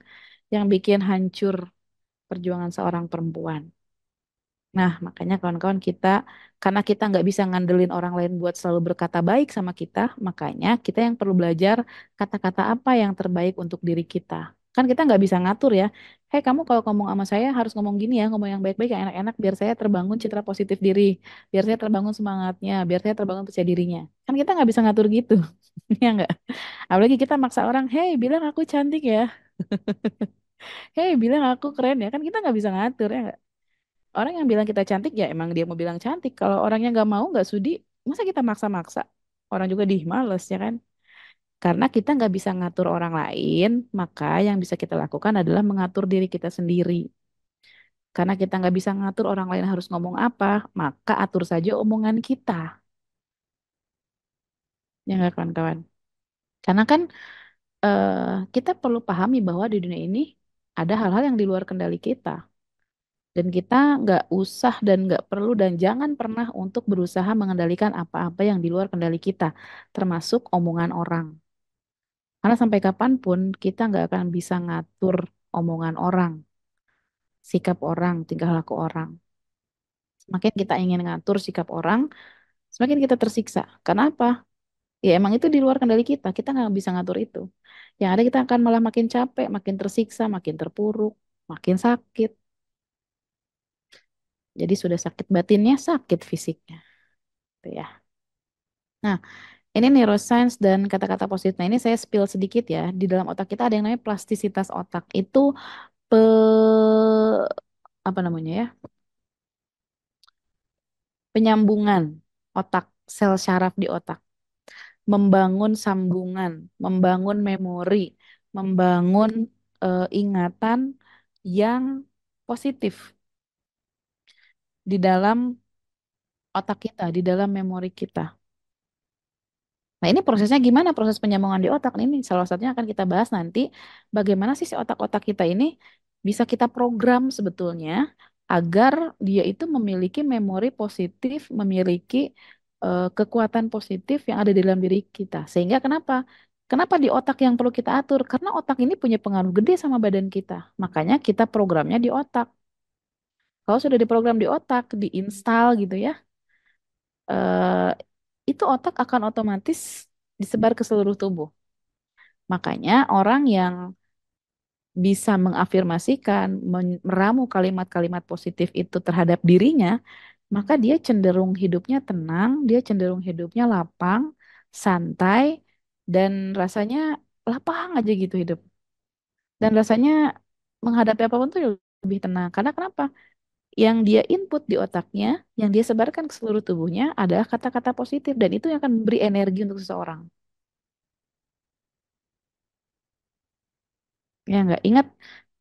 yang bikin hancur perjuangan seorang perempuan. Nah, makanya kawan-kawan kita, karena kita nggak bisa ngandelin orang lain buat selalu berkata baik sama kita, makanya kita yang perlu belajar kata-kata apa yang terbaik untuk diri kita. Kan kita nggak bisa ngatur ya. Hei, kamu kalau ngomong sama saya harus ngomong gini ya, ngomong yang baik-baik, yang enak-enak, biar saya terbangun citra positif diri, biar saya terbangun semangatnya, biar saya terbangun percaya dirinya. Kan kita nggak bisa ngatur gitu, ya nggak? Apalagi kita maksa orang, hei, bilang aku cantik ya, hei, bilang aku keren ya, kan kita nggak bisa ngatur ya. Orang yang bilang kita cantik ya emang dia mau bilang cantik. Kalau orangnya nggak mau, nggak sudi, masa kita maksa-maksa? Orang juga males ya kan? Karena kita nggak bisa ngatur orang lain, maka yang bisa kita lakukan adalah mengatur diri kita sendiri. Karena kita nggak bisa ngatur orang lain harus ngomong apa, maka atur saja omongan kita. Ya nggak kawan-kawan? Karena kan eh, kita perlu pahami bahwa di dunia ini ada hal-hal yang di luar kendali kita. Dan kita nggak usah dan nggak perlu dan jangan pernah untuk berusaha mengendalikan apa-apa yang di luar kendali kita, termasuk omongan orang. Karena sampai kapanpun kita nggak akan bisa ngatur omongan orang, sikap orang, tingkah laku orang. Semakin kita ingin ngatur sikap orang, semakin kita tersiksa. Kenapa? Ya emang itu di luar kendali kita. Kita nggak bisa ngatur itu. Yang ada kita akan malah makin capek, makin tersiksa, makin terpuruk, makin sakit. Jadi sudah sakit batinnya, sakit fisiknya. Gitu ya. Nah, ini neuroscience dan kata-kata positif. Nah, ini saya spill sedikit ya. Di dalam otak kita ada yang namanya plastisitas otak. Itu pe apa namanya ya? Penyambungan otak, sel syaraf di otak, membangun sambungan, membangun memori, membangun ingatan yang positif di dalam otak kita, di dalam memori kita. Nah, ini prosesnya gimana? Proses penyambungan di otak. Nah, ini salah satunya akan kita bahas nanti. Bagaimana sih si otak-otak kita ini bisa kita program sebetulnya agar dia itu memiliki memori positif, memiliki kekuatan positif yang ada di dalam diri kita. Sehingga kenapa? Kenapa di otak yang perlu kita atur? Karena otak ini punya pengaruh gede sama badan kita. Makanya kita programnya di otak. Kalau sudah diprogram di otak, diinstal gitu ya, eh, itu otak akan otomatis disebar ke seluruh tubuh. Makanya orang yang bisa mengafirmasikan, meramu kalimat-kalimat positif itu terhadap dirinya, maka dia cenderung hidupnya tenang, dia cenderung hidupnya lapang, santai, dan rasanya lapang aja gitu hidup. Dan rasanya menghadapi apapun tuh lebih tenang. Karena kenapa? Yang dia input di otaknya, yang dia sebarkan ke seluruh tubuhnya adalah kata-kata positif, dan itu yang akan memberi energi untuk seseorang. Ya nggak? Ingat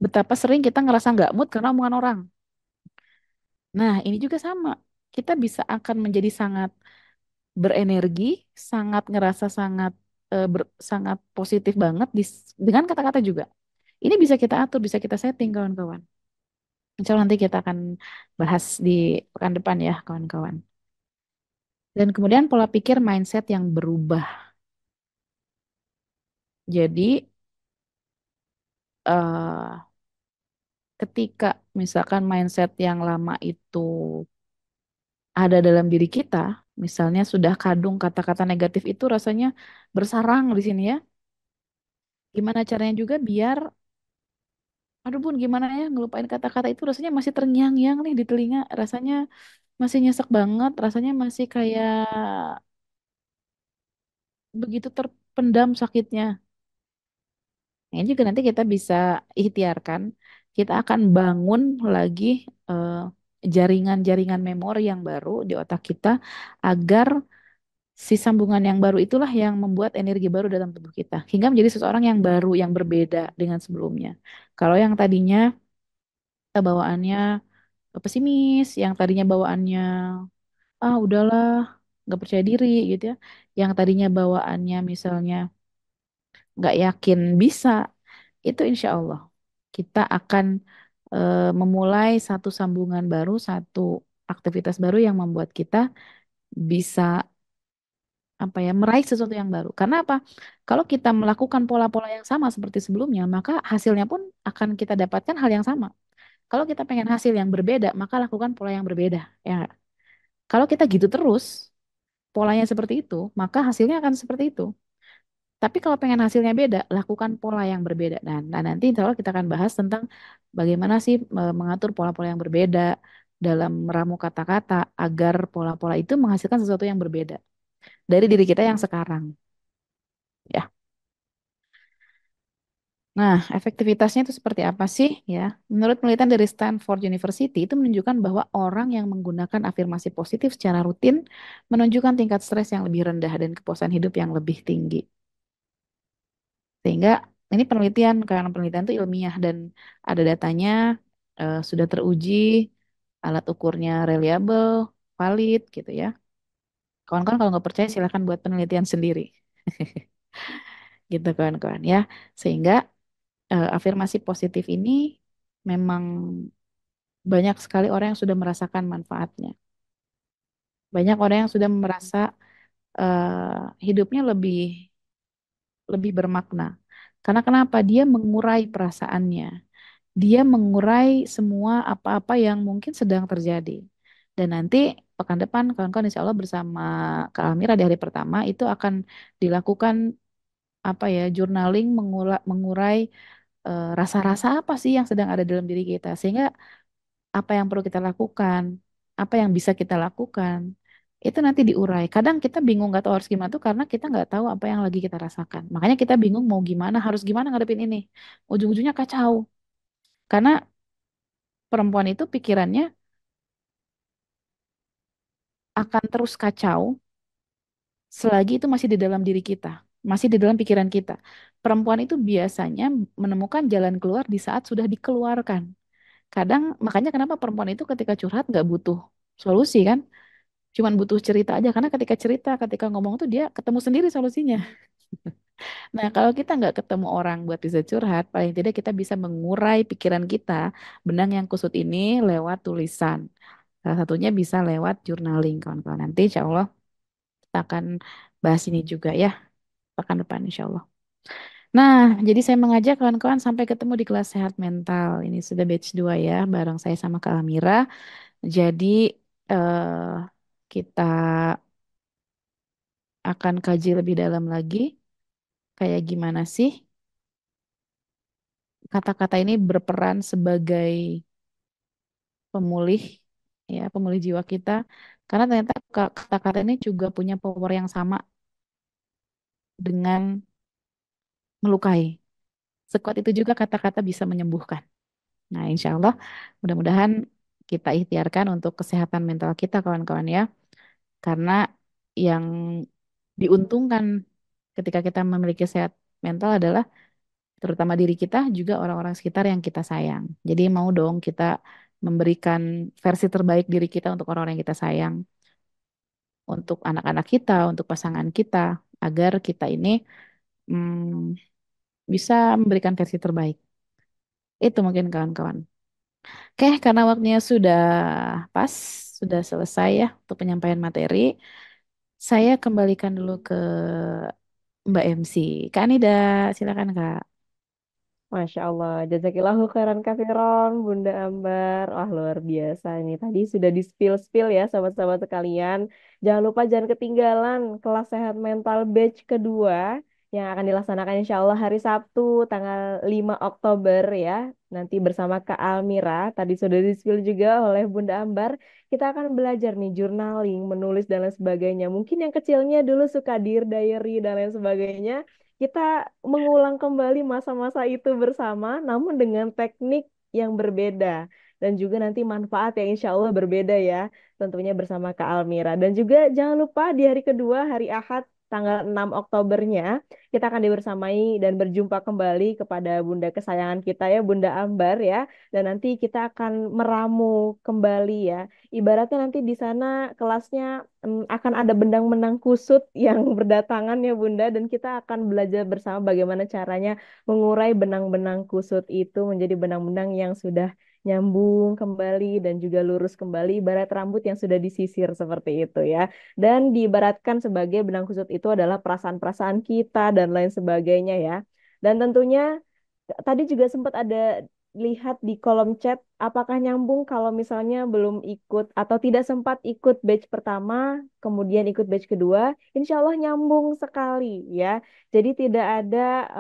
betapa sering kita ngerasa nggak mood karena omongan orang. Nah, ini juga sama. Kita bisa akan menjadi sangat berenergi, sangat ngerasa sangat sangat positif banget dengan kata-kata juga. Ini bisa kita atur, bisa kita setting kawan-kawan. Insya Allah nanti kita akan bahas di pekan depan ya kawan-kawan. Dan kemudian pola pikir mindset yang berubah. Jadi eh ketika misalkan mindset yang lama itu ada dalam diri kita, misalnya sudah kadung kata-kata negatif itu rasanya bersarang di sini ya. Gimana caranya juga biar, aduh bun, gimana ya ngelupain kata-kata itu rasanya masih terngiang-ngiang nih di telinga, rasanya masih nyesek banget, rasanya masih kayak begitu terpendam sakitnya. Nah, ini juga nanti kita bisa ikhtiarkan, kita akan bangun lagi eh, jaringan-jaringan memori yang baru di otak kita agar si sambungan yang baru itulah yang membuat energi baru dalam tubuh kita, hingga menjadi seseorang yang baru, yang berbeda dengan sebelumnya. Kalau yang tadinya bawaannya pesimis, yang tadinya bawaannya ah udahlah nggak percaya diri gitu ya, yang tadinya bawaannya misalnya nggak yakin bisa, itu insya Allah kita akan memulai satu sambungan baru, satu aktivitas baru yang membuat kita bisa apa ya meraih sesuatu yang baru. Karena apa? Kalau kita melakukan pola-pola yang sama seperti sebelumnya, maka hasilnya pun akan kita dapatkan hal yang sama. Kalau kita pengen hasil yang berbeda, maka lakukan pola yang berbeda. Ya nggak? Kalau kita gitu terus, polanya seperti itu, maka hasilnya akan seperti itu. Tapi kalau pengen hasilnya beda, lakukan pola yang berbeda. Nah, nanti insya Allah kita akan bahas tentang bagaimana sih mengatur pola-pola yang berbeda dalam meramu kata-kata agar pola-pola itu menghasilkan sesuatu yang berbeda dari diri kita yang sekarang. Ya. Nah, efektivitasnya itu seperti apa sih ya? Menurut penelitian dari Stanford University itu menunjukkan bahwa orang yang menggunakan afirmasi positif secara rutin menunjukkan tingkat stres yang lebih rendah dan kepuasan hidup yang lebih tinggi. Sehingga ini penelitian, karena penelitian itu ilmiah dan ada datanya, sudah teruji, alat ukurnya reliable, valid gitu ya. Kawan-kawan kalau nggak percaya silahkan buat penelitian sendiri. Gitu kawan-kawan ya. Sehingga afirmasi positif ini memang banyak sekali orang yang sudah merasakan manfaatnya. Banyak orang yang sudah merasa hidupnya lebih lebih bermakna. Karena kenapa? Dia mengurai perasaannya. Dia mengurai semua apa-apa yang mungkin sedang terjadi. Dan nanti pekan depan kawan-kawan insya Allah bersama Kak Almira di hari pertama itu akan dilakukan apa ya journaling mengurai rasa-rasa apa sih yang sedang ada dalam diri kita sehingga apa yang perlu kita lakukan, apa yang bisa kita lakukan, itu nanti diurai. Kadang kita bingung nggak tahu harus gimana tuh karena kita nggak tahu apa yang lagi kita rasakan. Makanya kita bingung mau gimana, harus gimana ngadepin ini. Ujung-ujungnya kacau. Karena perempuan itu pikirannya akan terus kacau selagi itu masih di dalam diri kita, masih di dalam pikiran kita. Perempuan itu biasanya menemukan jalan keluar di saat sudah dikeluarkan. Kadang makanya kenapa perempuan itu ketika curhat nggak butuh solusi kan? Cuman butuh cerita aja karena ketika cerita, ketika ngomong tuh dia ketemu sendiri solusinya. Nah, kalau kita nggak ketemu orang buat bisa curhat, paling tidak kita bisa mengurai pikiran kita, benang yang kusut ini lewat tulisan. Salah satunya bisa lewat journaling, kawan-kawan. Nanti insya Allah kita akan bahas ini juga ya, pekan depan insya Allah. Nah, jadi saya mengajak kawan-kawan sampai ketemu di kelas sehat mental. Ini sudah batch 2 ya, bareng saya sama Kak Amira. Jadi, eh, kita akan kaji lebih dalam lagi kayak gimana sih kata-kata ini berperan sebagai pemulih ya, pemulih jiwa kita. Karena ternyata kata-kata ini juga punya power yang sama dengan melukai. Sekuat itu juga kata-kata bisa menyembuhkan. Nah, insya Allah mudah-mudahan kita ikhtiarkan untuk kesehatan mental kita kawan-kawan ya. Karena yang diuntungkan ketika kita memiliki sehat mental adalah terutama diri kita juga orang-orang sekitar yang kita sayang. Jadi mau dong kita memberikan versi terbaik diri kita untuk orang-orang yang kita sayang, untuk anak-anak kita, untuk pasangan kita, agar kita ini bisa memberikan versi terbaik. Itu mungkin kawan-kawan. Oke, karena waktunya sudah pas, sudah selesai ya untuk penyampaian materi, saya kembalikan dulu ke Mbak MC. Kak Nida, silakan Kak. Masya Allah, jazakillahu khairan kafiron, Bunda Ambar. Wah, luar biasa ini. Tadi sudah di-spill-spill ya, sahabat-sahabat sekalian. Jangan lupa jangan ketinggalan kelas sehat mental batch kedua yang akan dilaksanakan insya Allah hari Sabtu, tanggal 5 Oktober ya. Nanti bersama Kak Almira. Tadi sudah di-spill juga oleh Bunda Ambar. Kita akan belajar nih journaling, menulis dan lain sebagainya. Mungkin yang kecilnya dulu suka dear diary dan lain sebagainya, kita mengulang kembali masa-masa itu bersama, namun dengan teknik yang berbeda. Dan juga nanti manfaat yang insya Allah berbeda ya, tentunya bersama Kak Almira. Dan juga jangan lupa di hari kedua, hari Ahad, tanggal 6 Oktobernya, kita akan dibersamai dan berjumpa kembali kepada Bunda kesayangan kita ya, Bunda Ambar ya. Dan nanti kita akan meramu kembali ya. Ibaratnya nanti di sana kelasnya akan ada benang-benang kusut yang berdatangan ya Bunda dan kita akan belajar bersama bagaimana caranya mengurai benang-benang kusut itu menjadi benang-benang yang sudah nyambung kembali dan juga lurus kembali ibarat rambut yang sudah disisir seperti itu ya. Dan diibaratkan sebagai benang kusut itu adalah perasaan-perasaan kita dan lain sebagainya ya. Dan tentunya tadi juga sempat ada lihat di kolom chat apakah nyambung kalau misalnya belum ikut atau tidak sempat ikut batch pertama, kemudian ikut batch kedua, insya Allah nyambung sekali ya. Jadi tidak ada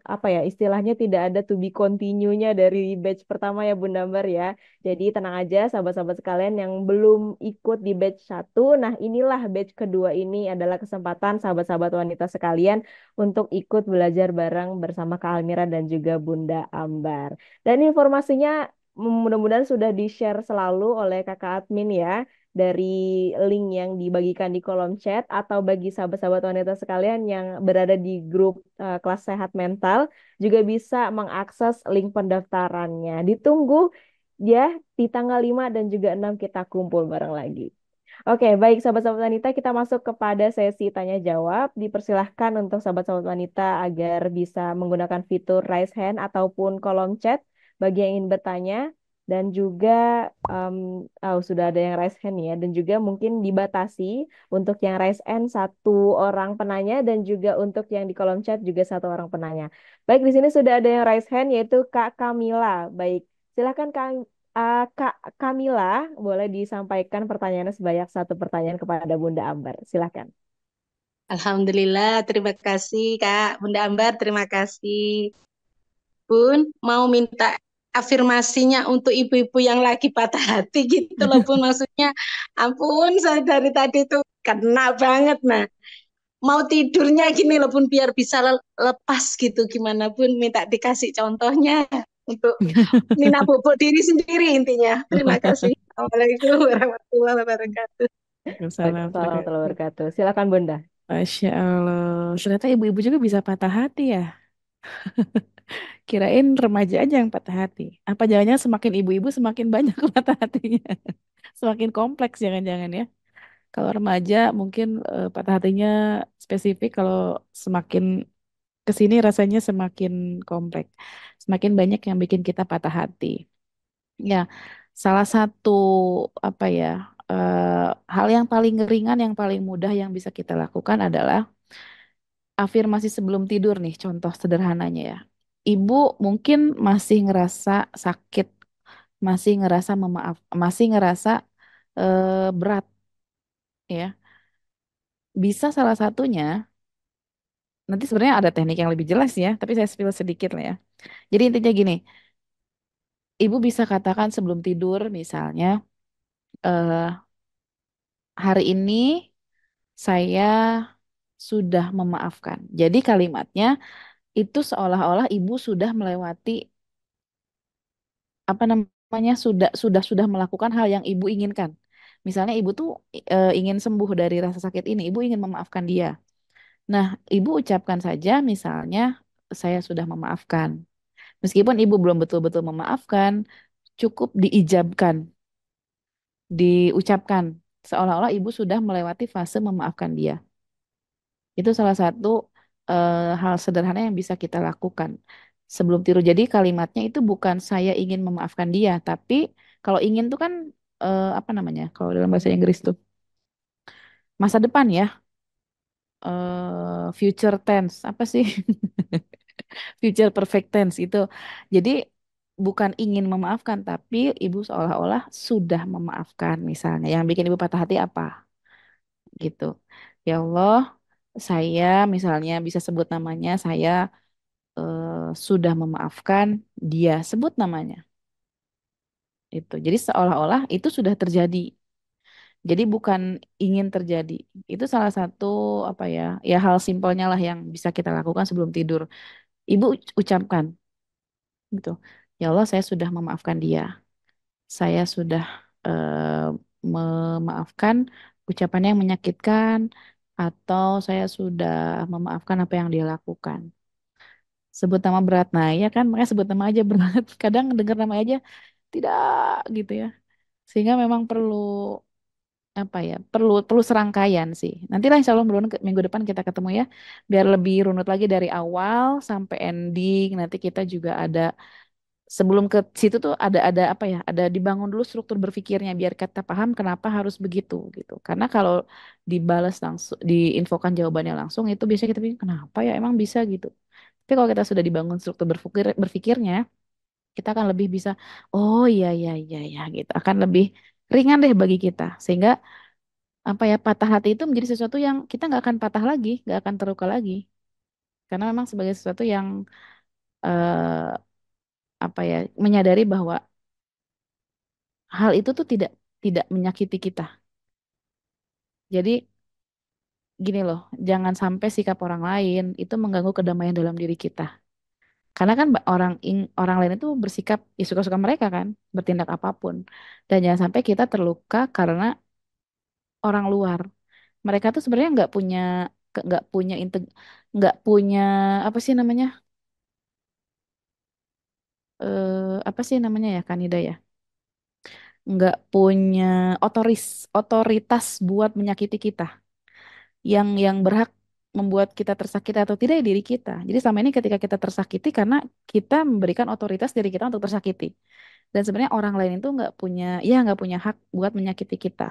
apa ya istilahnya tidak ada to be continue-nya dari batch pertama ya Bunda Ambar ya. Jadi tenang aja sahabat-sahabat sekalian yang belum ikut di batch satu, nah inilah batch kedua ini adalah kesempatan sahabat-sahabat wanita sekalian untuk ikut belajar bareng bersama Kak Almira dan juga Bunda Ambar. Dan informasinya mudah-mudahan sudah di-share selalu oleh kakak admin ya dari link yang dibagikan di kolom chat atau bagi sahabat-sahabat wanita sekalian yang berada di grup kelas sehat mental juga bisa mengakses link pendaftarannya. Ditunggu ya di tanggal 5 dan juga 6 kita kumpul bareng lagi. Oke, baik sahabat-sahabat wanita, kita masuk kepada sesi tanya jawab. Dipersilahkan untuk sahabat-sahabat wanita agar bisa menggunakan fitur raise hand ataupun kolom chat bagi yang ingin bertanya. Dan juga sudah ada yang raise hand ya. Dan juga mungkin dibatasi untuk yang raise hand satu orang penanya dan juga untuk yang di kolom chat juga satu orang penanya. Baik, di sini sudah ada yang raise hand yaitu Kak Kamila. Baik, silakan Kak Kak Kamila, boleh disampaikan pertanyaannya sebanyak satu pertanyaan kepada Bunda Ambar. Silakan. Alhamdulillah, terima kasih Kak Bunda Ambar, terima kasih. Bun, mau minta afirmasinya untuk ibu-ibu yang lagi patah hati gitu loh Bun. Maksudnya, ampun saya dari tadi tuh kena banget. Nah, mau tidurnya gini loh Bun, biar bisa lepas gitu. Gimana Bun, minta dikasih contohnya untuk Nina Bobo diri sendiri intinya. Terima kasih. Assalamualaikum warahmatullahi wabarakatuh. Waalaikumsalam Waalaikumsalam warahmatullahi warahmatullahi. wabarakatuh. Silakan Bunda. Masya Allah, ternyata ibu-ibu juga bisa patah hati ya. Kirain remaja aja yang patah hati. Apa jangan semakin ibu-ibu semakin banyak patah hatinya. Semakin kompleks jangan-jangan ya. Kalau remaja mungkin patah hatinya spesifik, kalau semakin kesini rasanya semakin kompleks. Semakin banyak yang bikin kita patah hati. Ya, salah satu apa ya, hal yang paling ringan, yang paling mudah yang bisa kita lakukan adalah afirmasi sebelum tidur nih, contoh sederhananya ya. Ibu mungkin masih ngerasa sakit, masih ngerasa masih ngerasa berat ya. Bisa salah satunya, nanti sebenarnya ada teknik yang lebih jelas ya, tapi saya spill sedikit lah ya. Jadi intinya gini, ibu bisa katakan sebelum tidur misalnya, eh, hari ini saya sudah memaafkan. Jadi kalimatnya itu seolah-olah ibu sudah melewati apa namanya, sudah melakukan hal yang ibu inginkan. Misalnya ibu tuh ingin sembuh dari rasa sakit ini, ibu ingin memaafkan dia. Nah, ibu ucapkan saja misalnya saya sudah memaafkan. Meskipun ibu belum betul-betul memaafkan, cukup diijabkan, diucapkan seolah-olah ibu sudah melewati fase memaafkan dia. Itu salah satu hal sederhana yang bisa kita lakukan sebelum tidur. Jadi kalimatnya itu bukan saya ingin memaafkan dia, tapi kalau ingin tuh kan apa namanya? Kalau dalam bahasa Inggris tuh masa depan ya, future tense apa sih? Future perfect tense itu. Jadi bukan ingin memaafkan, tapi ibu seolah-olah sudah memaafkan misalnya. Yang bikin ibu patah hati apa? Gitu. Ya Allah, saya misalnya bisa sebut namanya, saya sudah memaafkan dia, sebut namanya itu. Jadi seolah-olah itu sudah terjadi. Jadi bukan ingin terjadi. Itu salah satu apa ya, ya hal simpelnya lah yang bisa kita lakukan sebelum tidur. Ibu ucapkan gitu. Ya Allah, saya sudah memaafkan dia. Saya sudah memaafkan ucapan yang menyakitkan, atau saya sudah memaafkan apa yang dia lakukan. Sebut nama berat. Nah, ya kan, makanya sebut nama aja berat. Kadang dengar nama aja tidak gitu ya. Sehingga memang perlu apa ya? Perlu serangkaian sih. Nantilah insya Allah minggu depan kita ketemu ya. Biar lebih runut lagi dari awal sampai ending. Nanti kita juga ada sebelum ke situ tuh ada apa ya? Ada dibangun dulu struktur berpikirnya biar kita paham kenapa harus begitu gitu. Karena kalau dibalas langsung, diinfokan jawabannya langsung itu biasanya kita pikir kenapa ya emang bisa gitu. Tapi kalau kita sudah dibangun struktur berpikirnya, kita akan lebih bisa, oh iya iya iya ya gitu. Akan lebih ringan deh bagi kita. Sehingga apa ya, patah hati itu menjadi sesuatu yang kita nggak akan patah lagi, nggak akan terluka lagi. Karena memang sebagai sesuatu yang eh, apa ya, menyadari bahwa hal itu tuh tidak tidak menyakiti kita. Jadi gini loh, jangan sampai sikap orang lain itu mengganggu kedamaian dalam diri kita. Karena kan orang lain itu bersikap ya suka-suka mereka kan, bertindak apapun. Dan jangan sampai kita terluka karena orang luar. Mereka tuh sebenarnya nggak punya nggak punya apa sih namanya, apa sih namanya ya Kanida ya? nggak punya otoritas buat menyakiti kita. Yang berhak membuat kita tersakiti atau tidak ya diri kita. Jadi selama ini ketika kita tersakiti karena kita memberikan otoritas diri kita untuk tersakiti. Dan sebenarnya orang lain itu nggak punya hak buat menyakiti kita.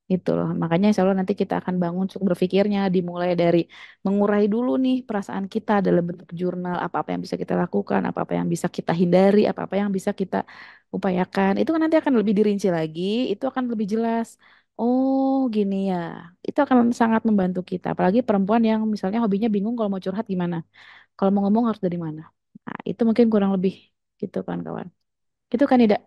Gitu loh. Makanya insya Allah nanti kita akan bangun untuk berpikirnya dimulai dari mengurai dulu nih perasaan kita dalam bentuk jurnal, apa-apa yang bisa kita lakukan, apa-apa yang bisa kita hindari, apa-apa yang bisa kita upayakan. Itu kan nanti akan lebih dirinci lagi, itu akan lebih jelas. Oh, gini ya. Itu akan sangat membantu kita. Apalagi perempuan yang misalnya hobinya bingung kalau mau curhat gimana. Kalau mau ngomong harus dari mana. Nah, itu mungkin kurang lebih gitu kan kawan. Gitu kan tidak?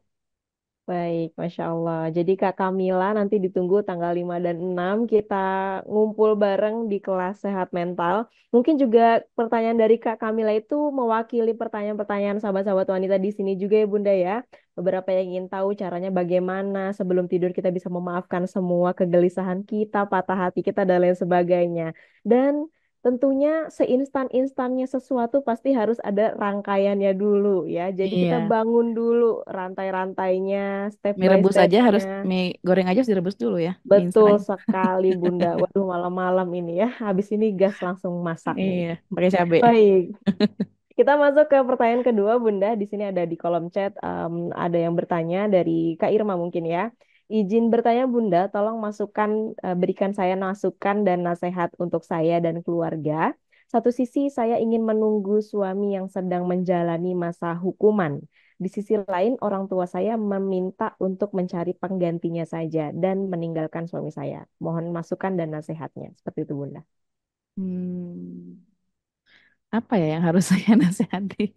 Baik, Masya Allah. Jadi Kak Kamila nanti ditunggu tanggal 5 dan 6 kita ngumpul bareng di kelas sehat mental. Mungkin juga pertanyaan dari Kak Kamila itu mewakili pertanyaan-pertanyaan sahabat-sahabat wanita di sini juga ya Bunda ya. Beberapa yang ingin tahu caranya bagaimana sebelum tidur kita bisa memaafkan semua kegelisahan kita, patah hati kita, dan lain sebagainya. Dan tentunya seinstan-instannya sesuatu pasti harus ada rangkaiannya dulu ya. Jadi kita Iya. bangun dulu rantai-rantainya, step Mie by rebus aja stepnya. harus mie goreng aja harus direbus dulu ya mie Betul instannya. sekali Bunda. Waduh malam-malam ini ya. Habis ini gas langsung masak nih. Iya, pakai cabai. Baik, kita masuk ke pertanyaan kedua, Bunda. Di sini ada di kolom chat, ada yang bertanya dari Kak Irma mungkin ya. Izin bertanya, Bunda, tolong berikan saya masukan dan nasihat untuk saya dan keluarga. Satu sisi saya ingin menunggu suami yang sedang menjalani masa hukuman. Di sisi lain, orang tua saya meminta untuk mencari penggantinya saja dan meninggalkan suami saya. Mohon masukan dan nasihatnya. Seperti itu, Bunda. Hmm, apa ya yang harus saya nasihati?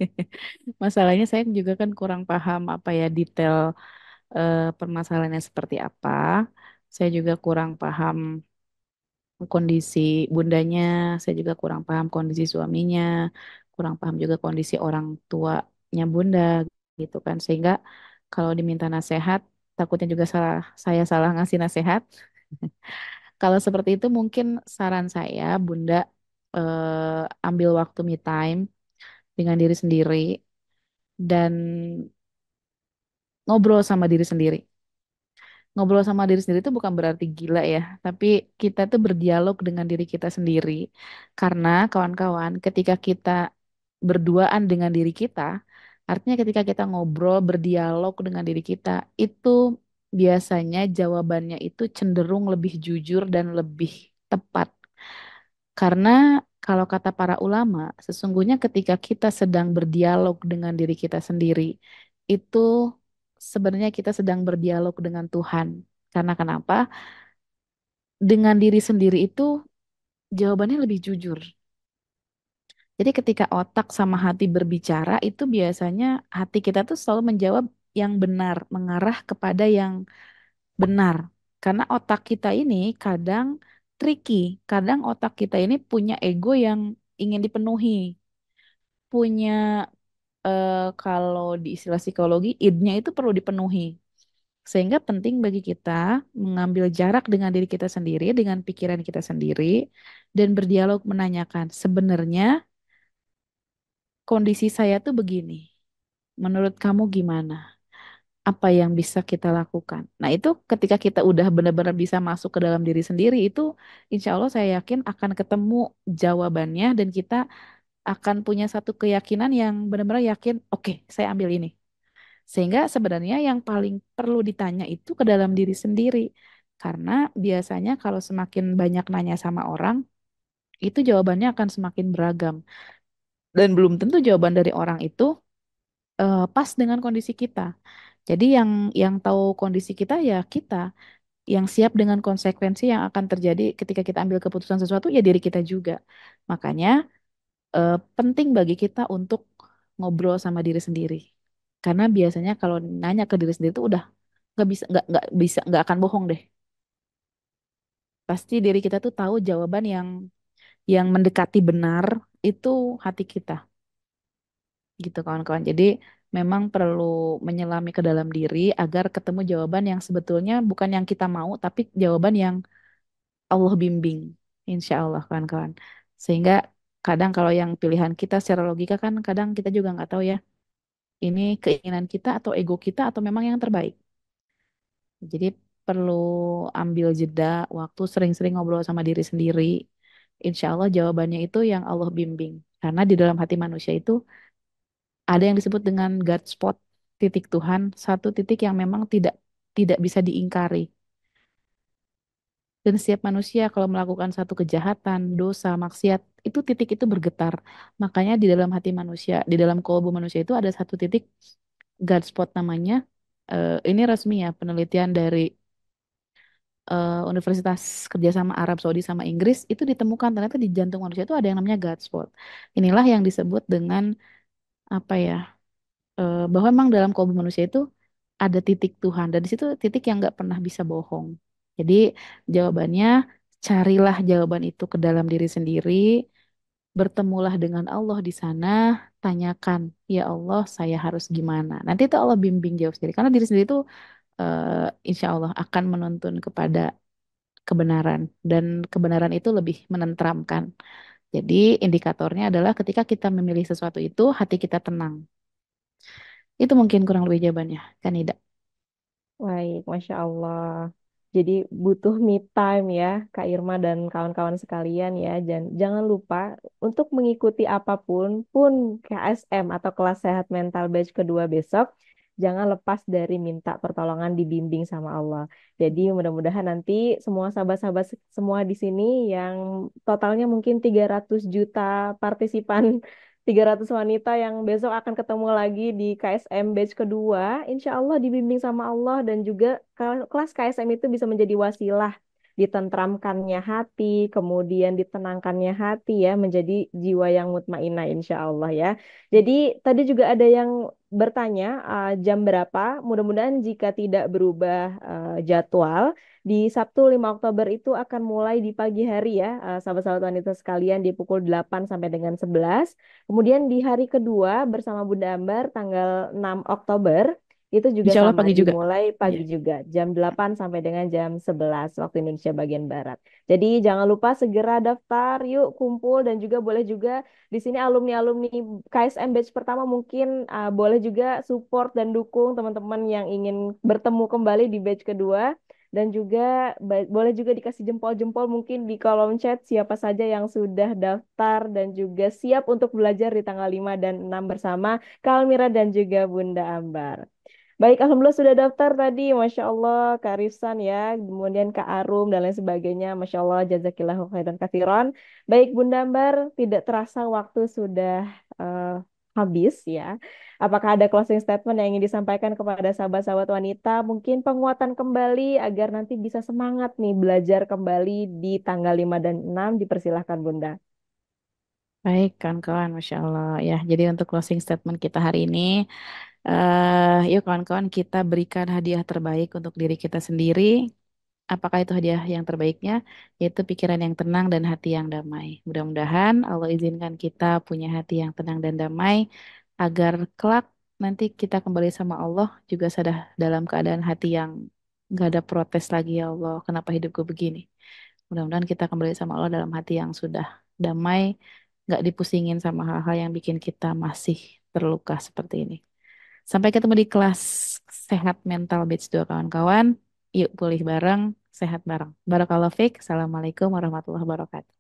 Masalahnya saya juga kan kurang paham apa ya detail permasalahannya seperti apa. Saya juga kurang paham kondisi bundanya, saya juga kurang paham kondisi suaminya, kurang paham juga kondisi orang tuanya bunda gitu kan. Sehingga kalau diminta nasihat, takutnya juga saya salah ngasih nasihat. Kalau seperti itu mungkin saran saya, Bunda ambil waktu me time dengan diri sendiri dan ngobrol sama diri sendiri. Ngobrol sama diri sendiri itu bukan berarti gila ya, tapi kita tuh berdialog dengan diri kita sendiri. Karena kawan-kawan, ketika kita berduaan dengan diri kita, artinya ketika kita ngobrol, berdialog dengan diri kita, itu biasanya jawabannya itu cenderung lebih jujur dan lebih tepat. Karena kalau kata para ulama, sesungguhnya ketika kita sedang berdialog dengan diri kita sendiri, itu sebenarnya kita sedang berdialog dengan Tuhan. Karena kenapa? Dengan diri sendiri itu jawabannya lebih jujur. Jadi ketika otak sama hati berbicara, itu biasanya hati kita tuh selalu menjawab yang benar, mengarah kepada yang benar. Karena otak kita ini kadang tricky, kadang otak kita ini punya ego yang ingin dipenuhi, punya kalau di istilah psikologi, id-nya itu perlu dipenuhi. Sehingga penting bagi kita mengambil jarak dengan diri kita sendiri, dengan pikiran kita sendiri, dan berdialog menanyakan, sebenarnya kondisi saya tuh begini. Menurut kamu gimana? Apa yang bisa kita lakukan? Nah, itu ketika kita udah benar-benar bisa masuk ke dalam diri sendiri, itu insya Allah saya yakin akan ketemu jawabannya dan kita akan punya satu keyakinan yang benar-benar yakin, oke, saya ambil ini. Sehingga sebenarnya yang paling perlu ditanya itu ke dalam diri sendiri. Karena biasanya kalau semakin banyak nanya sama orang, itu jawabannya akan semakin beragam. Dan belum tentu jawaban dari orang itu pas dengan kondisi kita. Jadi yang tahu kondisi kita ya kita, yang siap dengan konsekuensi yang akan terjadi ketika kita ambil keputusan sesuatu ya diri kita juga. Makanya penting bagi kita untuk ngobrol sama diri sendiri. Karena biasanya kalau nanya ke diri sendiri itu udah nggak akan bohong deh. Pasti diri kita tuh tahu jawaban yang mendekati benar itu hati kita gitu kawan-kawan. Jadi memang perlu menyelami ke dalam diri agar ketemu jawaban yang sebetulnya bukan yang kita mau tapi jawaban yang Allah bimbing. Insya Allah kawan-kawan. Sehingga kadang kalau yang pilihan kita secara logika kan kadang kita juga nggak tahu ya. ini keinginan kita atau ego kita atau memang yang terbaik. Jadi perlu ambil jeda waktu sering-sering ngobrol sama diri sendiri. Insya Allah jawabannya itu yang Allah bimbing. Karena di dalam hati manusia itu ada yang disebut dengan God spot, titik Tuhan, satu titik yang memang tidak tidak bisa diingkari. Dan setiap manusia kalau melakukan satu kejahatan, dosa, maksiat, itu titik itu bergetar. Makanya di dalam hati manusia, di dalam kolbu manusia itu ada satu titik God spot namanya. Ini resmi ya, penelitian dari Universitas Kerjasama Arab Saudi sama Inggris itu ditemukan ternyata di jantung manusia itu ada yang namanya God spot. Inilah yang disebut dengan apa ya? Bahwa memang dalam kolbu manusia itu ada titik Tuhan dan di situ titik yang nggak pernah bisa bohong. Jadi jawabannya carilah jawaban itu ke dalam diri sendiri, bertemulah dengan Allah di sana, tanyakan, ya Allah saya harus gimana. Nanti itu Allah bimbing jawab sendiri. Karena diri sendiri itu insya Allah akan menuntun kepada kebenaran dan kebenaran itu lebih menenteramkan. Jadi indikatornya adalah ketika kita memilih sesuatu itu hati kita tenang. Itu mungkin kurang lebih jawabannya, kan Ida? Baik, Masya Allah. Jadi butuh me time ya, Kak Irma dan kawan-kawan sekalian ya. Dan jangan lupa untuk mengikuti apapun pun KSM atau kelas sehat mental batch kedua besok, jangan lepas dari minta pertolongan dibimbing sama Allah. Jadi mudah-mudahan nanti semua sahabat-sahabat semua di sini yang totalnya mungkin 300 juta partisipan 300 wanita yang besok akan ketemu lagi di KSM batch kedua, insya Allah dibimbing sama Allah dan juga kelas KSM itu bisa menjadi wasilah ditentramkannya hati, kemudian ditenangkannya hati ya, menjadi jiwa yang mutmainnah insya Allah ya. Jadi tadi juga ada yang bertanya jam berapa, mudah-mudahan jika tidak berubah jadwal, di Sabtu 5 Oktober itu akan mulai di pagi hari ya, sahabat-sahabat wanita sekalian di pukul 8 sampai dengan 11. Kemudian di hari kedua bersama Bunda Ambar tanggal 6 Oktober itu juga Insya Allah sama pagi juga. dimulai Iya. pagi juga jam 8 sampai dengan jam 11 waktu Indonesia bagian Barat. Jadi jangan lupa segera daftar yuk kumpul dan juga boleh juga di sini alumni-alumni KSM batch pertama mungkin boleh juga support dan dukung teman-teman yang ingin bertemu kembali di batch kedua. Dan juga boleh juga dikasih jempol-jempol mungkin di kolom chat siapa saja yang sudah daftar dan juga siap untuk belajar di tanggal 5 dan 6 bersama Kalmira dan juga Bunda Ambar. Baik, Alhamdulillah sudah daftar tadi, Masya Allah, Kak Rifsan ya, kemudian Kak Arum dan lain sebagainya, Masya Allah, jazakillahu khairan katsiran. Baik, Bunda Ambar, tidak terasa waktu sudah eh, habis ya. Apakah ada closing statement yang ingin disampaikan kepada sahabat-sahabat wanita? Mungkin penguatan kembali agar nanti bisa semangat nih belajar kembali di tanggal 5 dan 6, dipersilahkan Bunda. Baik, kawan-kawan, Masya Allah. Ya, jadi untuk closing statement kita hari ini, yuk kawan-kawan kita berikan hadiah terbaik untuk diri kita sendiri. Apakah itu hadiah yang terbaiknya? Yaitu pikiran yang tenang dan hati yang damai. Mudah-mudahan Allah izinkan kita punya hati yang tenang dan damai, agar kelak nanti kita kembali sama Allah juga sudah dalam keadaan hati yang nggak ada protes lagi, ya Allah, kenapa hidupku begini. Mudah-mudahan kita kembali sama Allah dalam hati yang sudah damai, nggak dipusingin sama hal-hal yang bikin kita masih terluka seperti ini. Sampai ketemu di kelas sehat mental batch 2 kawan-kawan. Yuk pulih bareng, sehat bareng. Barakallahu fiik. Assalamualaikum warahmatullahi wabarakatuh.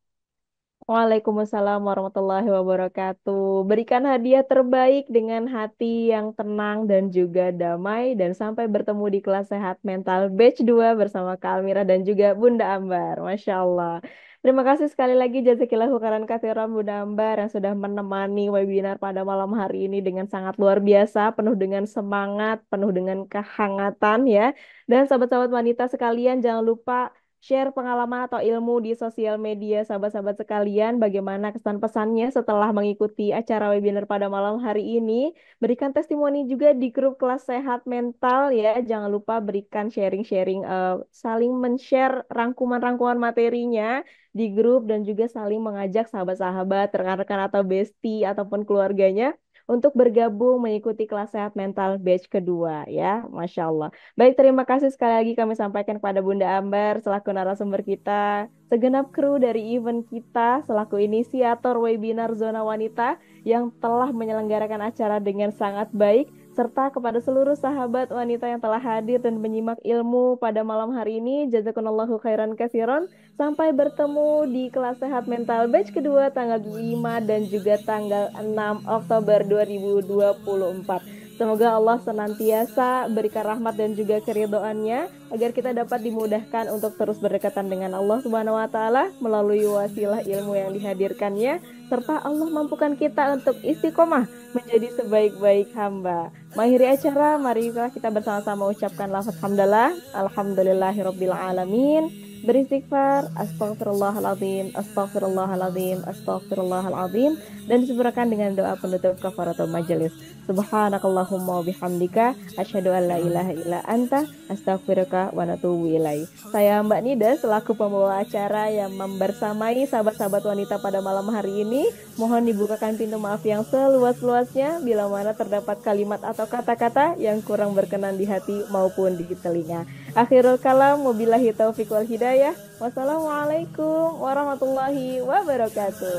Waalaikumsalam warahmatullahi wabarakatuh. Berikan hadiah terbaik dengan hati yang tenang dan juga damai. Dan sampai bertemu di kelas sehat mental batch 2 bersama Kak Almira dan juga Bunda Ambar. Masya Allah. Terima kasih sekali lagi jazakillahu khairan katsiran Bunda Ambar yang sudah menemani webinar pada malam hari ini dengan sangat luar biasa, penuh dengan semangat, penuh dengan kehangatan ya. Dan sahabat-sahabat wanita sekalian jangan lupa share pengalaman atau ilmu di sosial media sahabat-sahabat sekalian, bagaimana kesan pesannya setelah mengikuti acara webinar pada malam hari ini. Berikan testimoni juga di grup kelas sehat mental ya. Jangan lupa berikan sharing-sharing, saling men-share rangkuman-rangkuman materinya di grup dan juga saling mengajak sahabat-sahabat, rekan-rekan atau bestie ataupun keluarganya untuk bergabung mengikuti kelas sehat mental batch kedua ya. Masya Allah. Baik, terima kasih sekali lagi kami sampaikan kepada Bunda Ambar selaku narasumber kita, segenap kru dari event kita selaku inisiator webinar Zona Wanita yang telah menyelenggarakan acara dengan sangat baik, serta kepada seluruh sahabat wanita yang telah hadir dan menyimak ilmu pada malam hari ini. Jazakumullahu khairan katsiran. Sampai bertemu di kelas sehat mental batch kedua tanggal 5 dan juga tanggal 6 Oktober 2024. Semoga Allah senantiasa berikan rahmat dan juga keridhoannya agar kita dapat dimudahkan untuk terus berdekatan dengan Allah Subhanahu wa taala melalui wasilah ilmu yang dihadirkannya, serta Allah mampukan kita untuk istiqomah menjadi sebaik-baik hamba. Mengakhiri acara, marilah kita bersama-sama ucapkan lafaz hamdalah, alhamdulillahirabbil alamin. Beristighfar, astagfirullahaladzim, astagfirullahaladzim, astagfirullahaladzim, dan disempurnakan dengan doa penutup kafaratul majelis. Subhanakallahumma bihamdika, asyhadu an la ilaha illa anta, astaghfiruka wa natubu ilaih. Saya Mbak Nida selaku pembawa acara yang membersamai sahabat-sahabat wanita pada malam hari ini. Mohon dibukakan pintu maaf yang seluas-luasnya bila mana terdapat kalimat atau kata-kata yang kurang berkenan di hati maupun di telinga. Akhirul kalam, wabillahi taufiq wal hidayah. Wassalamualaikum warahmatullahi wabarakatuh.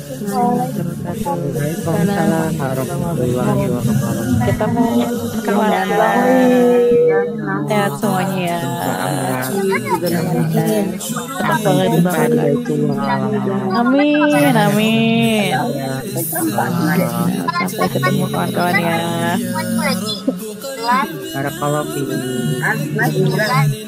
Waalaikumsalam warahmatullahi wabarakatuh. Ketemu kawan sehat semuanya ya. Amin, amin. Sampai ketemu kawan-kawan ya. Barakallahu fiik.